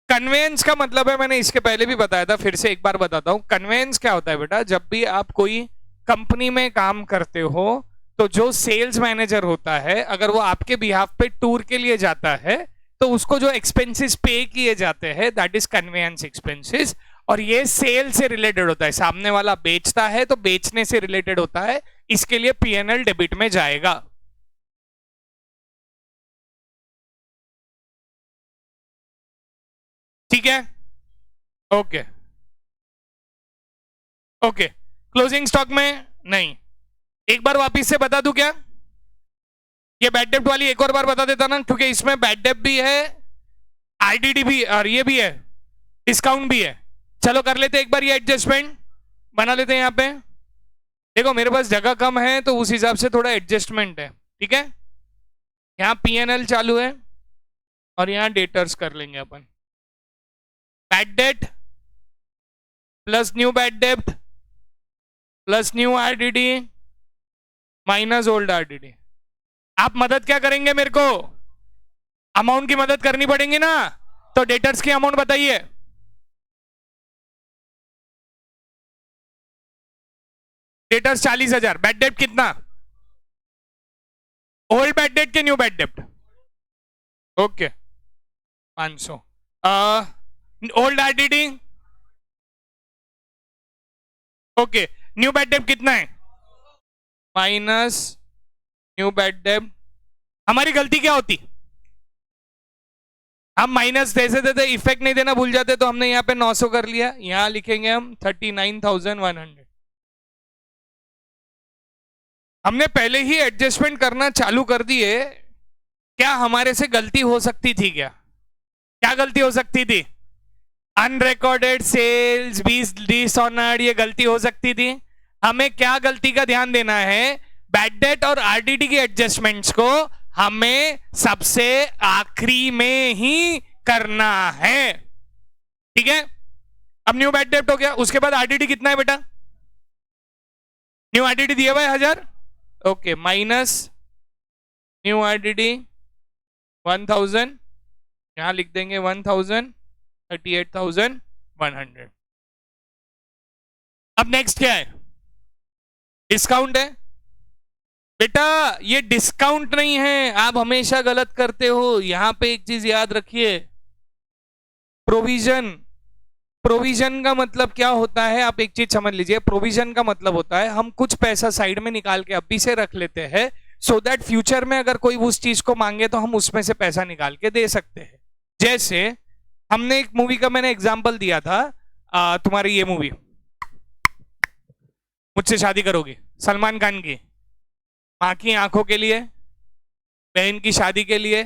कन्वेंस का मतलब है, मैंने इसके पहले भी बताया था, फिर से एक बार बताता हूं। कन्वेंस क्या होता है बेटा, जब भी आप कोई कंपनी में काम करते हो तो जो सेल्स मैनेजर होता है, अगर वो आपके बिहाफ पे टूर के लिए जाता है तो उसको जो एक्सपेंसेस पे किए जाते हैं दैट इज कन्वेंस एक्सपेंसेस। और ये सेल से रिलेटेड होता है, सामने वाला बेचता है तो बेचने से रिलेटेड होता है, इसके लिए पीएनएल डेबिट में जाएगा। ठीक है? ओके ओके, क्लोजिंग स्टॉक में नहीं। एक बार वापिस से बता दूं क्या? ये बैड डेब्ट वाली एक और बार बता देता ना, क्योंकि इसमें बैड डेब्ट भी है, आईडीडी भी, और ये भी है, डिस्काउंट भी है। चलो कर लेते एक बार ये एडजस्टमेंट, बना लेते हैं यहाँ पे। देखो मेरे पास जगह कम है तो उस हिसाब से थोड़ा एडजस्टमेंट है, ठीक है? यहाँ पीएनएल चालू है और यहाँ डेटर्स कर लेंगे अपन। Bad debt plus new bad डेब्ट plus new RDD minus old RDD. आप मदद क्या करेंगे मेरे को? अमाउंट की मदद करनी पड़ेगी ना, तो डेटर्स की अमाउंट बताइए। डेटर्स 40,000, बैड डेट कितना? ओल्ड बैड डेट के new bad debt? Okay 500। Old RDD, okay new bad debt कितना है? Minus new bad debt. हमारी गलती क्या होती? हम माइनस जैसे देते इफेक्ट नहीं देना भूल जाते, तो हमने यहाँ पे 900 कर लिया, यहां लिखेंगे हम 39,100। हमने पहले ही एडजस्टमेंट करना चालू कर दिए। क्या हमारे से गलती हो सकती थी? क्या क्या गलती हो सकती थी? अनरिकॉर्डेड सेल्स, 20 डिसऑनर्ड, ये गलती हो सकती थी। हमें क्या गलती का ध्यान देना है? बैड डेट और आरडीडी की एडजस्टमेंट्स को हमें सबसे आखिरी में ही करना है, ठीक है? अब न्यू बैड डेट हो गया, उसके बाद आरडीडी कितना है बेटा? न्यू आरडीडी दिया हुआ है 1000, ओके माइनस न्यू आरडीडी 1000, यहां लिख देंगे 1000, 38,100। अब नेक्स्ट क्या है? डिस्काउंट है बेटा, ये डिस्काउंट नहीं है, आप हमेशा गलत करते हो। यहां पे एक चीज याद रखिए, प्रोविजन। प्रोविजन का मतलब क्या होता है? आप एक चीज समझ लीजिए, प्रोविजन का मतलब होता है हम कुछ पैसा साइड में निकाल के अभी से रख लेते हैं, सो दैट फ्यूचर में अगर कोई उस चीज को मांगे तो हम उसमें से पैसा निकाल के दे सकते हैं। जैसे हमने एक मूवी का मैंने एग्जांपल दिया था, तुम्हारी ये मूवी मुझसे शादी करोगी, सलमान खान की। माँ की आंखों के लिए, बहन की शादी के लिए,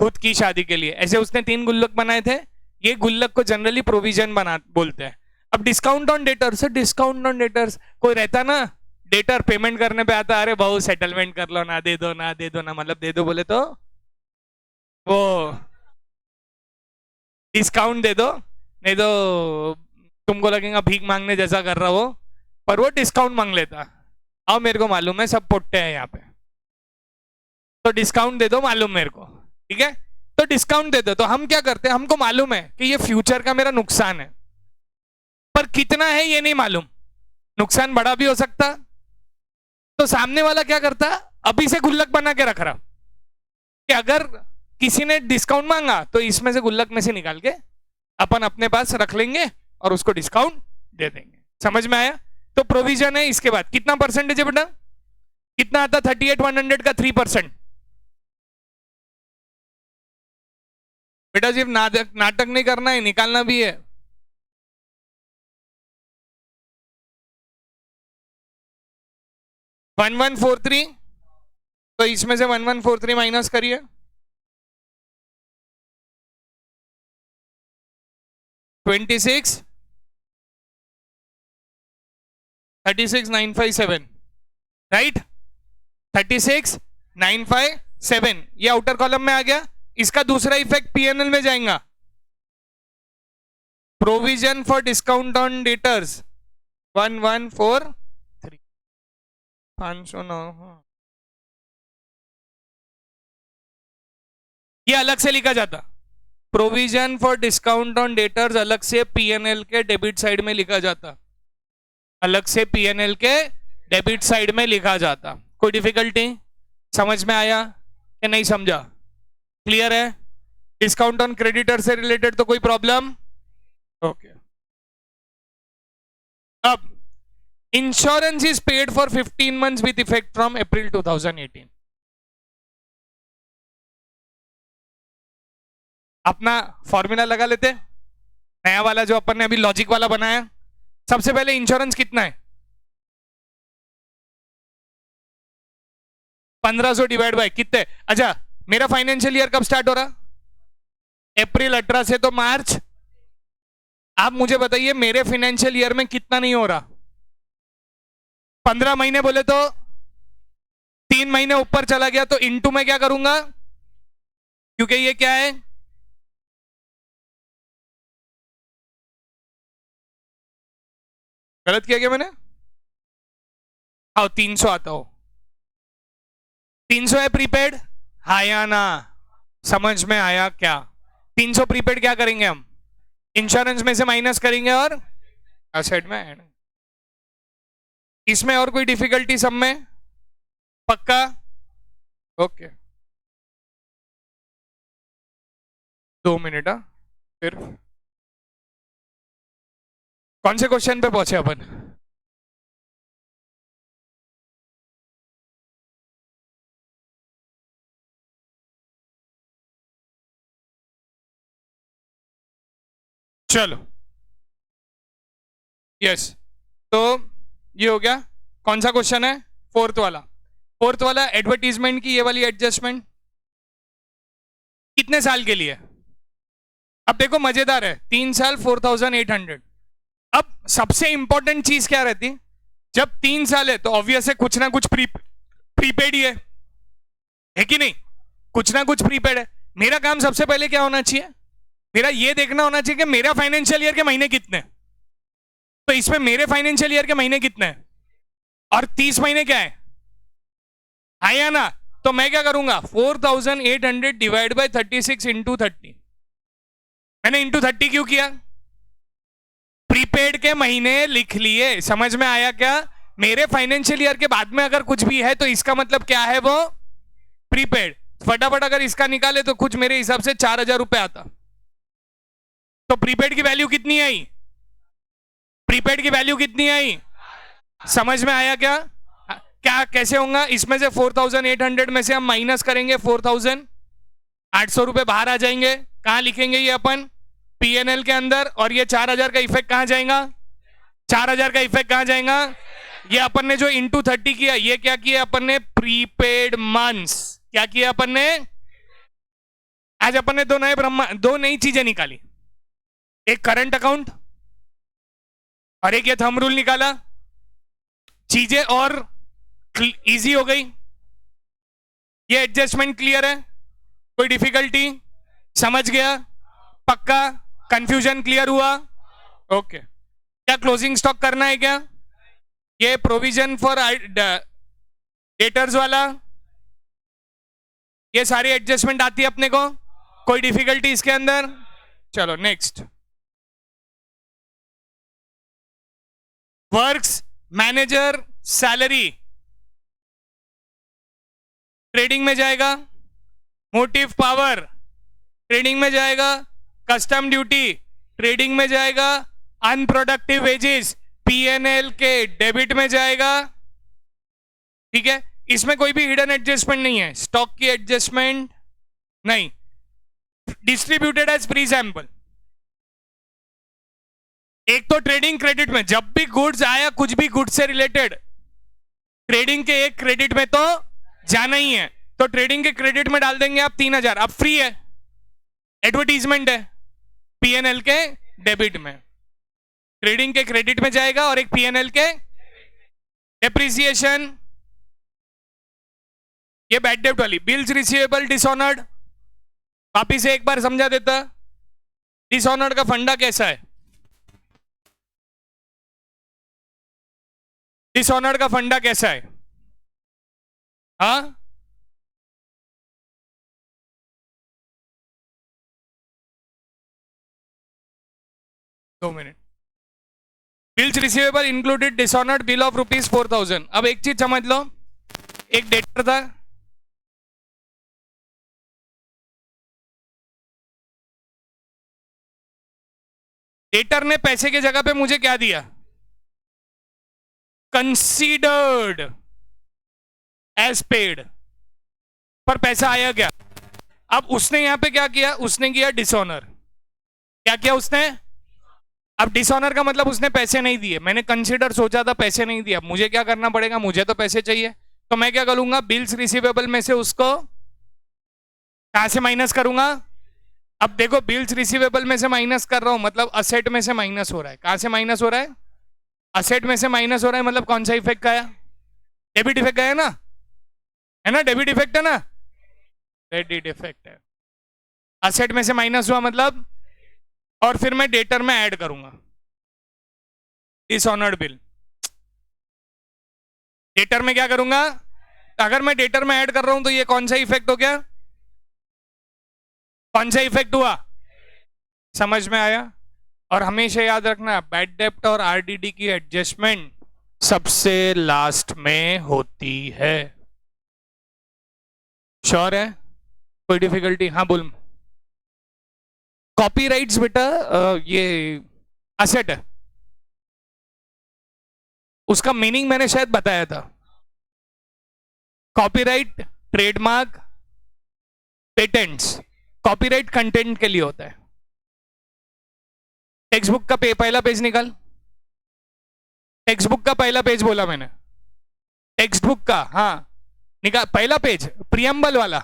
खुद की शादी के लिए, ऐसे उसने 3 गुल्लक बनाए थे। ये गुल्लक को जनरली प्रोविजन बना बोलते हैं। अब discount on debtors, discount on debtors, कोई रहता ना डेटर पेमेंट करने पे आता, अरे बहुत सेटलमेंट कर लो ना, दे दो ना, दे दो ना, मतलब दे दो बोले तो वो डिस्काउंट दे दो, नहीं तो तुमको लगेगा भीख मांगने जैसा कर रहा हो, पर वो डिस्काउंट मांग लेता। अब मेरे को मालूम है सब पोट्टे हैं यहाँ पे, तो डिस्काउंट दे दो मालूम मेरे को, ठीक है? तो डिस्काउंट दे दो। तो हम क्या करते हैं, हमको मालूम है कि ये फ्यूचर का मेरा नुकसान है, पर कितना है ये नहीं मालूम, नुकसान बड़ा भी हो सकता। तो सामने वाला क्या करता, अभी से गुल्लक बना के रख रहा कि अगर किसी ने डिस्काउंट मांगा तो इसमें से गुल्लक में से निकाल के अपन अपने पास रख लेंगे और उसको डिस्काउंट दे देंगे। समझ में आया? तो प्रोविजन है। इसके बाद कितना परसेंटेज है बेटा? कितना आता? 38,100 का 3%। बेटा सिर्फ नाटक नहीं करना है, निकालना भी है। वन 1143, तो इसमें से 1143 माइनस करिए, 26 36,957, राइट? 36,957 ये आउटर कॉलम में आ गया। इसका दूसरा इफेक्ट पीएनएल में जाएगा, provision for discount on debtors 1143 509, ये अलग से लिखा जाता। Provision for discount on debtors अलग से पीएनएल के डेबिट साइड में लिखा जाता, अलग से पीएनएल के डेबिट साइड में लिखा जाता। कोई डिफिकल्टी? समझ में आया कि नहीं समझा? क्लियर है? डिस्काउंट ऑन क्रेडिटर से रिलेटेड तो कोई प्रॉब्लम? ओके। अब insurance is paid for 15 months with effect from April 2018। अपना फॉर्मूला लगा लेते, नया वाला जो अपन ने अभी लॉजिक वाला बनाया। सबसे पहले इंश्योरेंस कितना है? 1500 डिवाइड बाय कितने? अच्छा, मेरा फाइनेंशियल ईयर कब स्टार्ट हो रहा? अप्रैल 18 से तो मार्च। आप मुझे बताइए मेरे फाइनेंशियल ईयर में कितना नहीं हो रहा? 15 महीने बोले तो 3 महीने ऊपर चला गया, तो इनटू में क्या करूंगा, क्योंकि ये क्या है, गलत किया क्या मैंने? हाँ 300 आता हो, 300 है प्रीपेड, हाँ या ना? समझ में आया क्या? 300 प्रीपेड क्या करेंगे हम, इंश्योरेंस में से माइनस करेंगे और असेट में ऐड। इसमें और कोई डिफिकल्टी सब में? पक्का? Okay, 2 minute. फिर कौन से क्वेश्चन पे पहुंचे अपन? चलो, यस। तो ये हो गया। कौन सा क्वेश्चन है? फोर्थ वाला। फोर्थ वाला, एडवर्टीजमेंट की ये वाली एडजस्टमेंट कितने साल के लिए? अब देखो मजेदार है, 3 साल 4800। अब सबसे इंपॉर्टेंट चीज क्या रहती? जब 3 साल है तो ऑब्वियस है कुछ ना कुछ प्रीपेड ही है कि नहीं? कुछ ना कुछ प्रीपेड है। मेरा काम सबसे पहले क्या होना चाहिए? मेरा ये देखना होना चाहिए कि मेरा फाइनेंशियल ईयर के महीने कितने हैं। तो इसमें मेरे फाइनेंशियल ईयर के महीने कितने हैं और 30 महीने क्या है? आया ना? तो मैं क्या करूंगा, 4800 डिवाइड बाय 36 इंटू 30। मैंने इंटू 30 क्यों किया? प्रीपेड के महीने लिख लिए। समझ में आया क्या? मेरे फाइनेंशियल ईयर के बाद में अगर कुछ भी है तो इसका मतलब क्या है? वो प्रीपेड। फटाफट अगर इसका निकाले तो कुछ मेरे हिसाब से 4000 रुपए आता। तो प्रीपेड की वैल्यू कितनी आई? प्रीपेड की वैल्यू कितनी आई? समझ में आया क्या? क्या कैसे होगा? इसमें से 4800 में से हम माइनस करेंगे 4800 रुपए बाहर आ जाएंगे। कहां लिखेंगे ये अपन? पीएनएल के अंदर। और ये 4000 का इफेक्ट कहां जाएगा? 4000 का इफेक्ट कहां जाएगा? ये अपन ने जो इंटू 30 किया, ये क्या किया अपन ने? Prepaid months. क्या किया अपन ने? आज अपन ने दो नई चीजें निकाली। एक करंट अकाउंट और एक ये थंब रूल निकाला। चीजें और इजी हो गई। ये एडजस्टमेंट क्लियर है? कोई डिफिकल्टी? समझ गया? पक्का? कंफ्यूजन क्लियर हुआ? ओके। क्या क्लोजिंग स्टॉक करना है क्या? ये प्रोविजन फॉर डेटर्स वाला, ये सारी एडजस्टमेंट आती है अपने को? कोई डिफिकल्टी इसके अंदर? चलो next. Works manager salary trading में जाएगा। मोटिव पावर ट्रेडिंग में जाएगा। कस्टम ड्यूटी ट्रेडिंग में जाएगा। अनप्रोडक्टिव वेजेस पीएनएल के डेबिट में जाएगा। ठीक है, इसमें कोई भी हिडन एडजस्टमेंट नहीं है। स्टॉक की एडजस्टमेंट नहीं। Distributed as free sample. एक तो ट्रेडिंग क्रेडिट में जब भी गुड्स आया, कुछ भी गुड्स से रिलेटेड, ट्रेडिंग के एक क्रेडिट में तो जाना ही है। तो ट्रेडिंग के क्रेडिट में डाल देंगे आप 3000। अब फ्री है, एडवर्टीजमेंट है। पीएनएल के डेबिट में, ट्रेडिंग के क्रेडिट में जाएगा और एक पीएनएल के डेप्रिसिएशन। ये बैड डेब्ट वाली। बिल्स रिसीवेबल डिसऑनर्ड, वापिस से एक बार समझा देता। डिसऑनर्ड का फंडा कैसा है? डिसऑनर्ड का फंडा कैसा है? हाँ, दो minute. Bills receivable included dishonoured bill of ₹4000। अब एक चीज समझ लो, एक डेटर था, डेटर ने पैसे की जगह पे मुझे क्या दिया? Considered as paid. पर पैसा आया क्या? अब उसने यहां पे क्या किया? उसने किया डिसऑनर। क्या किया उसने? अब डिसऑनर का मतलब उसने पैसे नहीं दिए। मैंने कंसीडर सोचा था, पैसे नहीं दिया। मुझे क्या करना पड़ेगा? मुझे तो पैसे चाहिए। तो मैं क्या करूंगा? बिल्स रिसीवेबल में से उसको कहां से माइनस करूंगा? अब देखो, बिल्स रिसीवेबल में से माइनस कर रहा हूं मतलब असेट में से माइनस हो रहा है। कहां से माइनस हो रहा है? असेट में से माइनस हो रहा है। मतलब कौन सा इफेक्ट आया? डेबिट इफेक्ट आया ना? है ना? डेबिट इफेक्ट है ना? क्रेडिट इफेक्ट है। असेट में से माइनस हुआ मतलब, और फिर मैं डेटर में ऐड करूंगा डिसऑनर्ड बिल। डेटर में क्या करूंगा? अगर मैं डेटर में ऐड कर रहा हूं तो ये कौन सा इफेक्ट हो गया? कौन सा इफेक्ट हुआ? समझ में आया? और हमेशा याद रखना, बैड डेप्ट और आरडीडी की एडजस्टमेंट सबसे लास्ट में होती है। श्योर है? कोई डिफिकल्टी? हाँ बोल। कॉपीराइट्स बेटा ये असेट है, उसका मीनिंग मैंने शायद बताया था। Copyright, trademark, patents. Copyright content के लिए होता है। टेक्स्ट बुक का पहला पेज निकाल। टेक्स्ट बुक का पहला पेज बोला मैंने, टेक्स्ट बुक का, हाँ निकाल पहला पेज, प्रियम्बल वाला,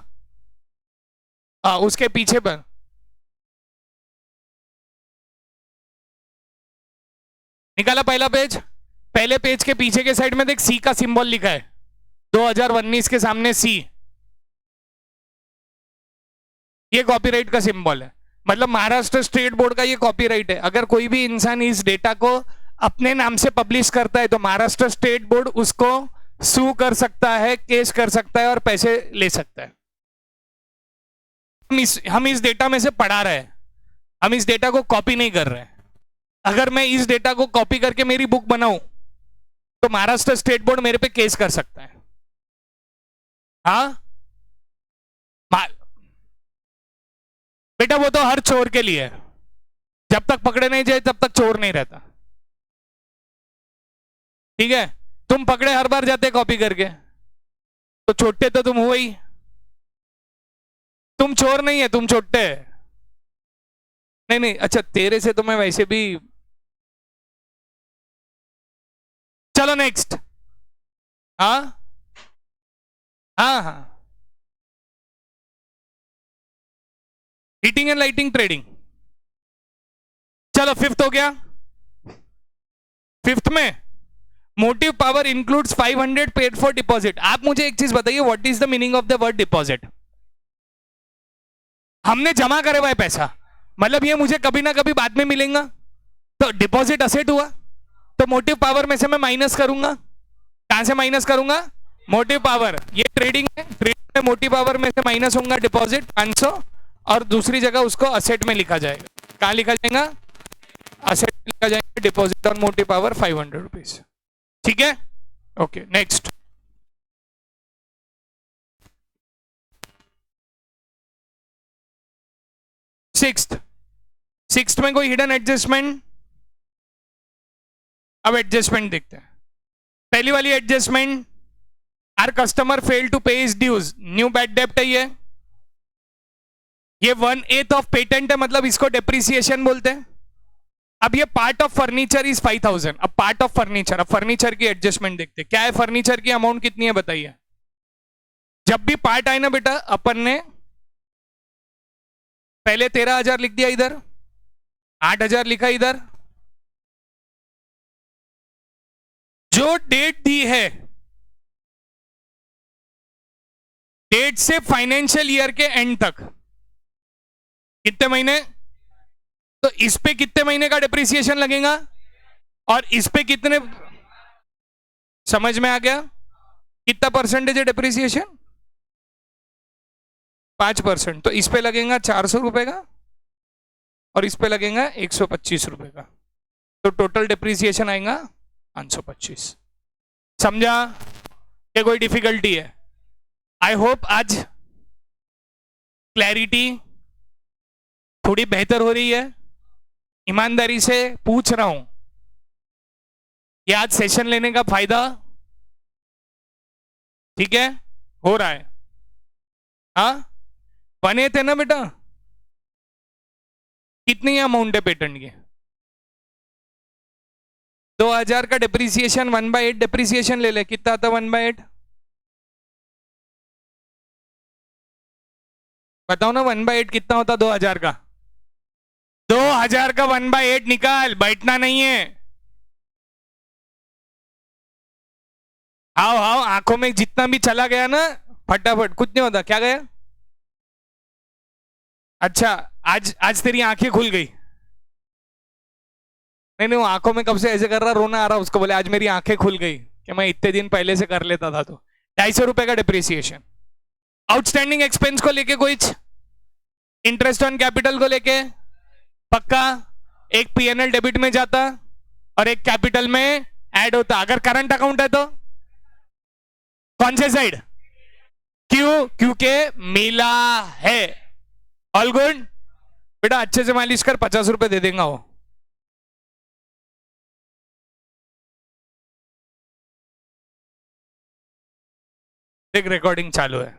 हाँ उसके पीछे पर निकाला पहला पेज। पहले पेज के पीछे के साइड में देख, सी का सिंबल लिखा है, 2019 के सामने सी, ये कॉपीराइट का सिंबल है। मतलब महाराष्ट्र स्टेट बोर्ड का ये कॉपीराइट है। अगर कोई भी इंसान इस डेटा को अपने नाम से पब्लिश करता है तो महाराष्ट्र स्टेट बोर्ड उसको सू कर सकता है, केस कर सकता है और पैसे ले सकता है। हम इस डेटा में से पढ़ा रहे हैं, हम इस डेटा को कॉपी नहीं कर रहे हैं। अगर मैं इस डेटा को कॉपी करके मेरी बुक बनाऊं तो महाराष्ट्र स्टेट बोर्ड मेरे पे केस कर सकता है। हाँ बेटा, वो तो हर चोर के लिए है, जब तक पकड़े नहीं जाए तब तक चोर नहीं रहता। ठीक है, तुम पकड़े हर बार जाते कॉपी करके तो छोटे तो तुम हुए ही, तुम चोर नहीं है, तुम छोटे है। नहीं नहीं, अच्छा तेरे से तो मैं वैसे भी। चलो नेक्स्ट। हाँ हाँ हाँ, हीटिंग एंड लाइटिंग ट्रेडिंग। चलो फिफ्थ हो गया। फिफ्थ में motive power includes 500 paid for deposit. आप मुझे एक चीज बताइए, what is the meaning of the word deposit? हमने जमा करे हुआ है पैसा, मतलब ये मुझे कभी ना कभी बाद में मिलेगा, तो डिपॉजिट असेट हुआ। तो मोटिव पावर में से मैं माइनस करूंगा, कहां से माइनस करूंगा? Motive power. ये ट्रेडिंग है, ट्रेडिंग में मोटिव पावर में से माइनस होगा डिपॉजिट 500, और दूसरी जगह उसको असेट में लिखा जाएगा। कहां लिखा जाएगा? असेट में लिखा जाएगा, deposit on motive power 500 rupees. ठीक है, ओके नेक्स्ट। सिक्स्थ में कोई हिडन एडजस्टमेंट? अब एडजस्टमेंट देखते हैं। पहली वाली adjustment, are customer fail to pay his dues, new bad डेप्ट है ये 1/8 ऑफ पेटेंट है, मतलब इसको डेप्रिसिएशन बोलते हैं। अब ये पार्ट ऑफ फर्नीचर इज 5000। अब पार्ट ऑफ फर्नीचर, अब फर्नीचर की एडजस्टमेंट देखते हैं। क्या है फर्नीचर की अमाउंट कितनी है बताइए? जब भी पार्ट आए ना बेटा, अपन ने पहले 13,000 लिख दिया इधर, 8,000 लिखा इधर, जो डेट दी है, डेट से फाइनेंशियल ईयर के एंड तक कितने महीने, तो इस पे कितने महीने का डिप्रिसिएशन लगेगा और इस पे कितने, समझ में आ गया? कितना परसेंटेज है डिप्रिसिएशन? 5%। तो इस पे लगेगा 400 रुपए का और इस पे लगेगा 125 रुपए का, तो टोटल डिप्रिसिएशन आएगा 525। समझा? क्या कोई डिफिकल्टी है? आई होप आज क्लैरिटी थोड़ी बेहतर हो रही है। ईमानदारी से पूछ रहा हूं, ये आज सेशन लेने का फायदा, ठीक है, हो रहा है? हाँ बने थे ना बेटा? कितनी अमाउंट है पेटेंट की? 2000 का डिप्रिसिएशन, 1/8 डिप्रिसिएशन ले ले, कितना आता 1/8? बताओ ना 1/8 कितना होता 2000 का? 2000 का 1/8 निकाल, बैठना नहीं है। आओ आओ, आंखों में जितना भी चला गया ना फटाफट, कुछ नहीं होता। क्या गया? अच्छा, आज तेरी आंखें खुल गई? नहीं नहीं, वो आंखों में कब से ऐसे कर रहा, रोना आ रहा उसको, बोले आज मेरी आंखें खुल गई कि मैं इतने दिन पहले से कर लेता था। तो 250 रुपए का डिप्रिसिएशन। आउटस्टैंडिंग एक्सपेंस को लेके कुछ, इंटरेस्ट ऑन कैपिटल को लेके पक्का, एक पीएनएल डेबिट में जाता और एक कैपिटल में ऐड होता। अगर करंट अकाउंट है तो कौन से साइड? क्यों? क्योंकि मिला है। ऑल गुड बेटा, अच्छे से मालिश कर, 50 रुपए दे देगा वो। देख रिकॉर्डिंग चालू है,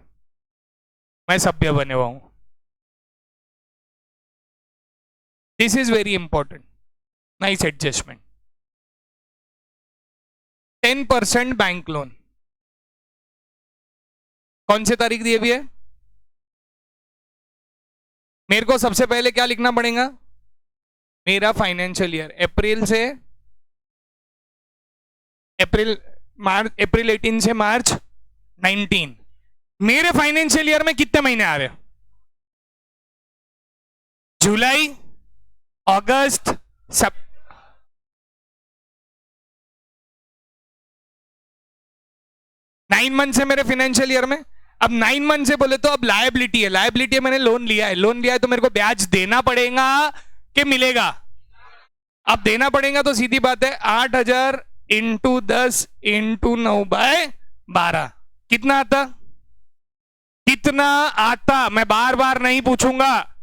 मैं सभ्य बने हुआ हूं। This is very important, nice adjustment. 10% bank loan कौन सी तारीख दी हुई है? मेरे को सबसे पहले क्या लिखना पड़ेगा? मेरा फाइनेंशियल ईयर अप्रैल से अप्रैल 18 से मार्च 19। मेरे फाइनेंशियल ईयर में कितने महीने आ रहे हैं? जुलाई, अगस्त, सब 9 मंथ है मेरे फाइनेंशियल ईयर में। अब 9 मंथ से बोले तो अब लायबिलिटी है, लायबिलिटी है, मैंने लोन लिया है, लोन लिया है तो मेरे को ब्याज देना पड़ेगा कि मिलेगा? अब देना पड़ेगा तो सीधी बात है, 8,000 इंटू 10 इंटू 9/12 कितना आता? कितना आता? मैं बार बार नहीं पूछूंगा।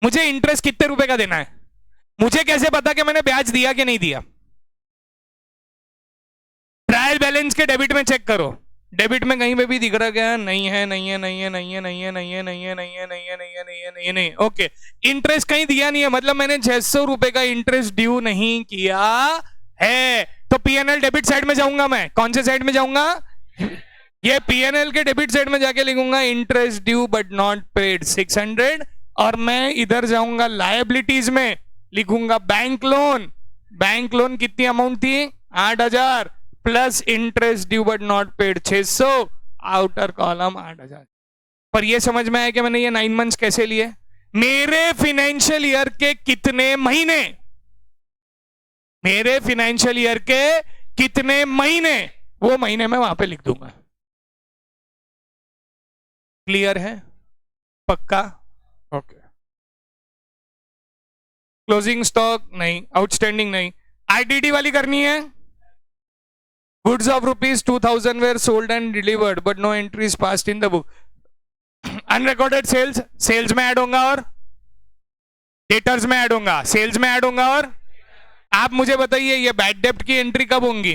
मुझे इंटरेस्ट कितने रुपए का देना है? मुझे कैसे पता कि मैंने ब्याज दिया कि नहीं दिया? ट्रायल बैलेंस के डेबिट में चेक करो, डेबिट में कहीं पे भी दिख रहा क्या? नहीं है, नहीं है, नहीं है, नहीं है, नहीं है, नहीं है, नहीं है, नहीं है, नहीं है, नहीं है, नहीं है, नहीं है, नहीं। ओके, इंटरेस्ट कहीं दिया नहीं है, मतलब मैंने 600 रुपए का इंटरेस्ट ड्यू नहीं किया है। तो पीएनएल डेबिट साइड में जाऊंगा, मैं कौन से साइड में जाऊंगा? ये पीएनएल के डेबिट साइड में जाके लिखूंगा interest due but not paid 600, और मैं इधर जाऊंगा लायबिलिटीज में, लिखूंगा बैंक लोन। बैंक लोन कितनी अमाउंट थी? 8,000 plus interest due but not paid 600, outer column 8,000। पर ये समझ में आया कि मैंने ये 9 मंथ्स कैसे लिए? मेरे फाइनेंशियल ईयर के कितने महीने, मेरे फाइनेंशियल ईयर के कितने महीने, वो महीने मैं वहां पे लिख दूंगा। क्लियर है? पक्का? ओके। क्लोजिंग स्टॉक नहीं, आउटस्टैंडिंग नहीं, आईटीडी वाली करनी है। Goods of ₹2,000 were sold and delivered but no entries passed in the book. Unrecorded sales, sales में ऐड होगा और डेटर्स में ऐड होगा, सेल्स में ऐड होगा। और आप मुझे बताइए ये बैड डेप्ट की एंट्री कब होंगी?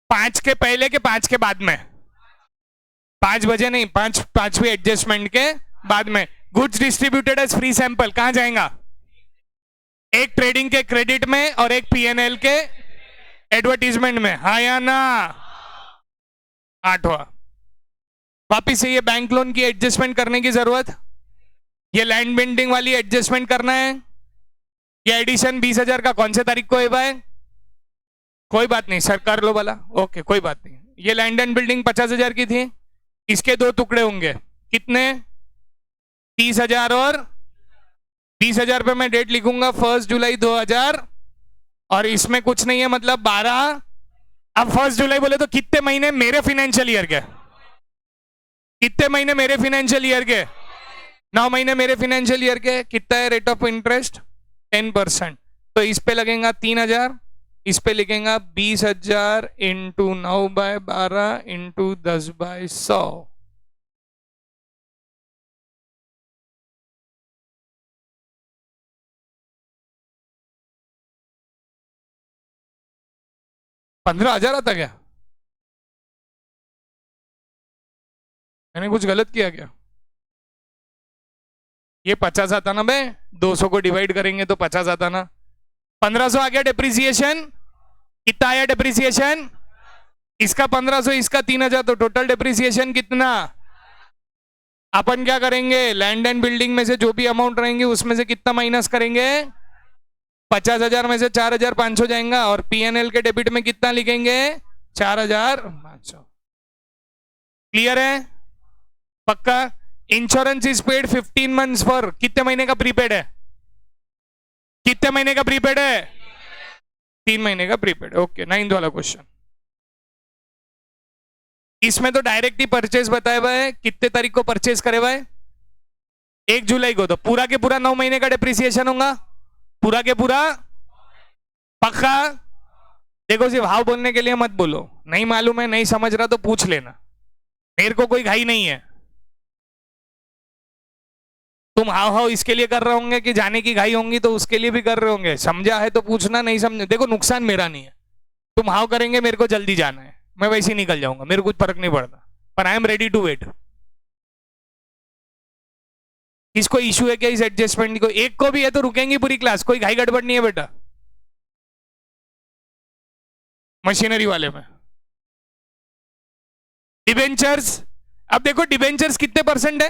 5 के पहले के 5 के बाद में? 5 बजे नहीं, 5वीं एडजस्टमेंट के बाद में। Goods distributed as free sample कहां जाएगा? एक ट्रेडिंग के क्रेडिट में और एक पीएनएल के एडवर्टीजमेंट में, हाँ या ना? 8वां। वापिस से ये बैंक लोन की एडजस्टमेंट करने की जरूरत, ये लैंड बेंडिंग वाली एडजस्टमेंट करना है। ये एडिशन 20,000 का कौन से तारीख को है भाई? कोई बात नहीं सर, कर लो वाला, ओके कोई बात नहीं। ये लैंड एंड बिल्डिंग 50,000 की थी, इसके 2 टुकड़े होंगे, कितने? 30,000 और 20,000 पे मैं डेट लिखूंगा 1 जुलाई 2000, और इसमें कुछ नहीं है मतलब 12। अब 1 जुलाई बोले तो कितने महीने मेरे फाइनेंशियल ईयर के? कितने महीने मेरे फाइनेंशियल ईयर के? 9 महीने मेरे फाइनेंशियल ईयर के। कितना है रेट ऑफ इंटरेस्ट? 10%। तो इस पे लगेगा 3,000, इस पे लिखेगा 20,000 इंटू 9/12 इंटू 10/100। $15,000 आता क्या? मैंने कुछ गलत किया क्या? ये 50 आता ना बे, 200 को डिवाइड करेंगे तो 50 आता ना। 1500 आ गया डेप्रिसिएशन। कितना आया डेप्रिसिएशन? इसका 1500, इसका 3,000, तो टोटल डेप्रिसिएशन कितना? अपन क्या करेंगे, लैंड एंड बिल्डिंग में से जो भी अमाउंट रहेंगे उसमें से कितना माइनस करेंगे? 50,000 में से 4,500 जाएगा, और पीएनएल के डेबिट में कितना लिखेंगे? 4,500। क्लियर है? पक्का? Insurance is paid 15 months for, कितने महीने का प्रीपेड है? कितने महीने का प्रीपेड है? 3 महीने का प्रीपेड। ओके, 9th वाला क्वेश्चन। इसमें तो डायरेक्ट ही परचेज बताया हुआ है, कितने तारीख को परचेज करे हुआ है? 1 जुलाई को। तो पूरा के पूरा 9 महीने का डिप्रिसिएशन होगा, पूरा के पूरा पक्का। देखो सिर्फ हाव बोलने के लिए मत बोलो, नहीं मालूम है नहीं समझ रहा तो पूछ लेना, मेरे को कोई घाई नहीं है। तुम हाव हाव इसके लिए कर रहे होंगे कि जाने की घाई होंगी तो उसके लिए भी कर रहे होंगे, समझा है तो पूछना, नहीं समझे देखो नुकसान मेरा नहीं है। तुम हाव करेंगे मेरे को जल्दी जाना है, मैं वैसे ही निकल जाऊंगा, मेरे को कुछ फर्क नहीं पड़ता, पर I am ready to wait. इसको इशू है क्या इस एडजस्टमेंट को? एक को भी है तो रुकेंगी पूरी क्लास, कोई घाई गड़बड़ नहीं है बेटा मशीनरी वाले में। डिबेंचर्स, अब देखो डिबेंचर्स कितने परसेंट है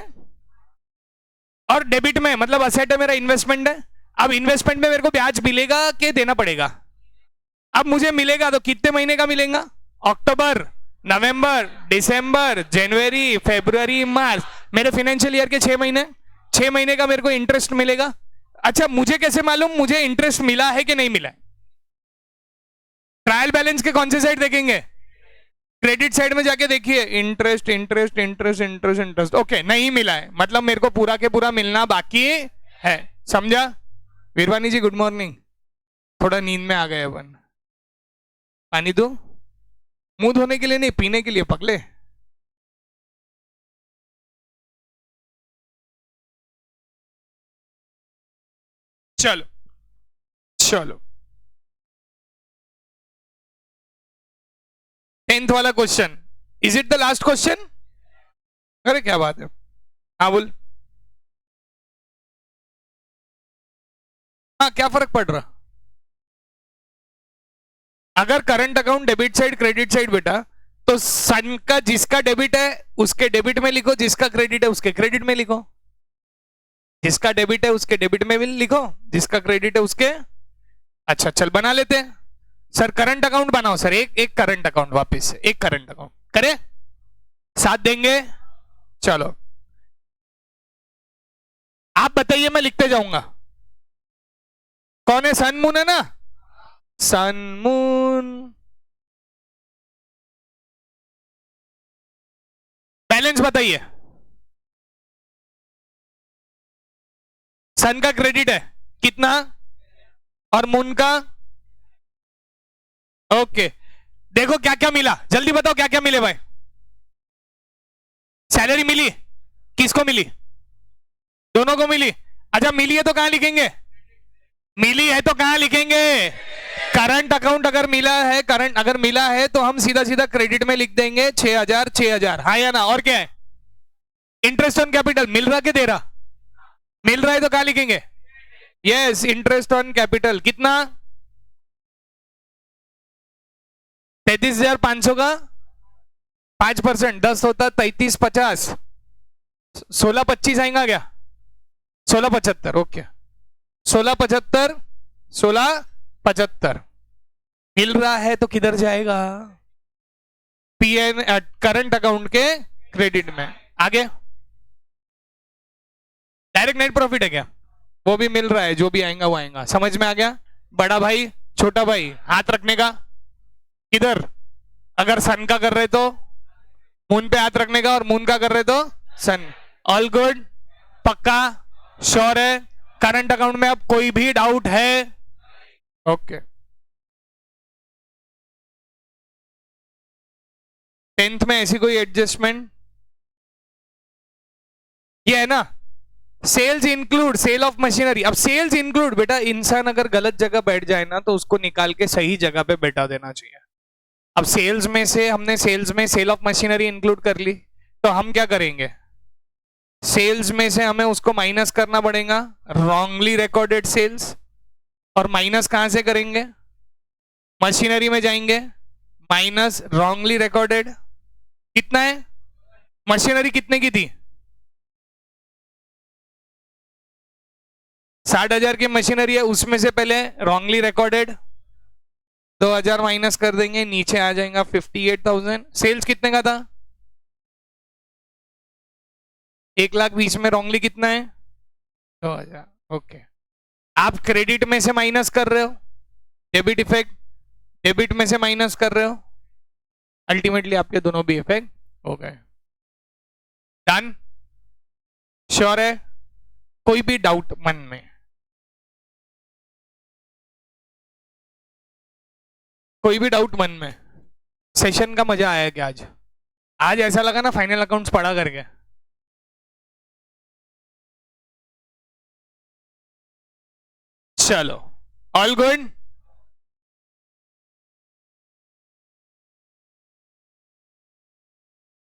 और डेबिट में मतलब असेट है मेरा, इन्वेस्टमेंट है। अब इन्वेस्टमेंट में मेरे को ब्याज मिलेगा कि देना पड़ेगा? अब मुझे मिलेगा तो कितने महीने का मिलेगा? अक्टूबर, नवंबर, दिसंबर, जनवरी, फरवरी, मार्च, मेरे फाइनेंशियल ईयर के 6 महीने, 6 महीने का मेरे को इंटरेस्ट मिलेगा। अच्छा मुझे कैसे मालूम मुझे इंटरेस्ट मिला है कि नहीं मिला है? ट्रायल बैलेंस के कौन से साइड देखेंगे? क्रेडिट साइड में जाके देखिए, interest interest interest interest interest, okay नहीं मिला है मतलब मेरे को पूरा के पूरा मिलना बाकी है, समझा? वीरवानी जी गुड मॉर्निंग, थोड़ा नींद में आ गए अपन। पानी दो, मुंह धोने के लिए नहीं, पीने के लिए पगले। चलो चलो 10th वाला question, is it the last question? अरे क्या बात है, हाँ बोल। हाँ क्या फर्क पड़ रहा? अगर current account debit side credit side बेटा, तो सन का जिसका डेबिट है उसके डेबिट में लिखो, जिसका क्रेडिट है उसके क्रेडिट में लिखो, जिसका डेबिट है उसके डेबिट में भी लिखो, जिसका क्रेडिट है उसके। अच्छा चल बना लेते हैं सर, करंट अकाउंट बनाओ सर, एक एक करंट अकाउंट, वापस से एक करंट अकाउंट करे, साथ देंगे। चलो आप बताइए, मैं लिखते जाऊंगा। कौन है? सन मून है ना, सन मून। बैलेंस बताइए, सन का क्रेडिट है कितना और मून का? ओके देखो क्या क्या मिला, जल्दी बताओ क्या क्या मिले भाई। सैलरी मिली, किसको मिली? दोनों को मिली। अच्छा मिली है तो कहां लिखेंगे? मिली है तो कहां लिखेंगे? करंट अकाउंट अगर मिला है, करंट अगर मिला है तो हम सीधा सीधा क्रेडिट में लिख देंगे 6000 6000, हाँ या ना? और क्या है? इंटरेस्ट ऑन कैपिटल मिल रहा के दे रहा? मिल रहा है तो कहां लिखेंगे? यस इंटरेस्ट ऑन कैपिटल कितना? 33,500 का 5%, 10 होता 33,50, 16,25 आएगा क्या? 16,75, ओके 16,75, 16,75 मिल रहा है तो किधर जाएगा? पीएन करंट अकाउंट के क्रेडिट में। आगे डायरेक्ट नेट प्रॉफिट है क्या? वो भी मिल रहा है, जो भी आएगा वो आएगा, समझ में आ गया? बड़ा भाई छोटा भाई हाथ रखने का किधर? अगर सन का कर रहे तो मून पे हाथ रखने का, और मून का कर रहे तो सन। ऑल गुड, पक्का, श्योर है? करंट अकाउंट में अब कोई भी डाउट है? ओके 10th में ऐसी कोई एडजस्टमेंट ये है ना? Sales include sale of machinery. अब सेल्स इंक्लूड बेटा, इंसान अगर गलत जगह बैठ जाए ना तो उसको निकाल के सही जगह पे बैठा देना चाहिए। अब सेल्स में से हमने सेल्स में सेल ऑफ मशीनरी इंक्लूड कर ली, तो हम क्या करेंगे? सेल्स में से हमें उसको माइनस करना पड़ेगा, रॉन्गली रिकॉर्डेड सेल्स। और माइनस कहां से करेंगे? मशीनरी में जाएंगे, माइनस रॉन्गली रिकॉर्डेड। कितना है? मशीनरी कितने की थी? 60,000 की मशीनरी है, उसमें से पहले रॉन्गली रिकॉर्डेड 2,000 माइनस कर देंगे, नीचे आ जाएगा 58,000। सेल्स कितने का था? 1,20,000 में रॉन्गली कितना है? 2,000। ओके आप क्रेडिट में से माइनस कर रहे हो, डेबिट इफेक्ट, डेबिट में से माइनस कर रहे हो, अल्टीमेटली आपके दोनों भी इफेक्ट हो गए। डन? श्योर है? कोई भी डाउट मन में? कोई भी डाउट मन में? सेशन का मजा आया क्या आज? आज ऐसा लगा ना फाइनल अकाउंट्स पढ़ा करके। चलो, ऑल गुड।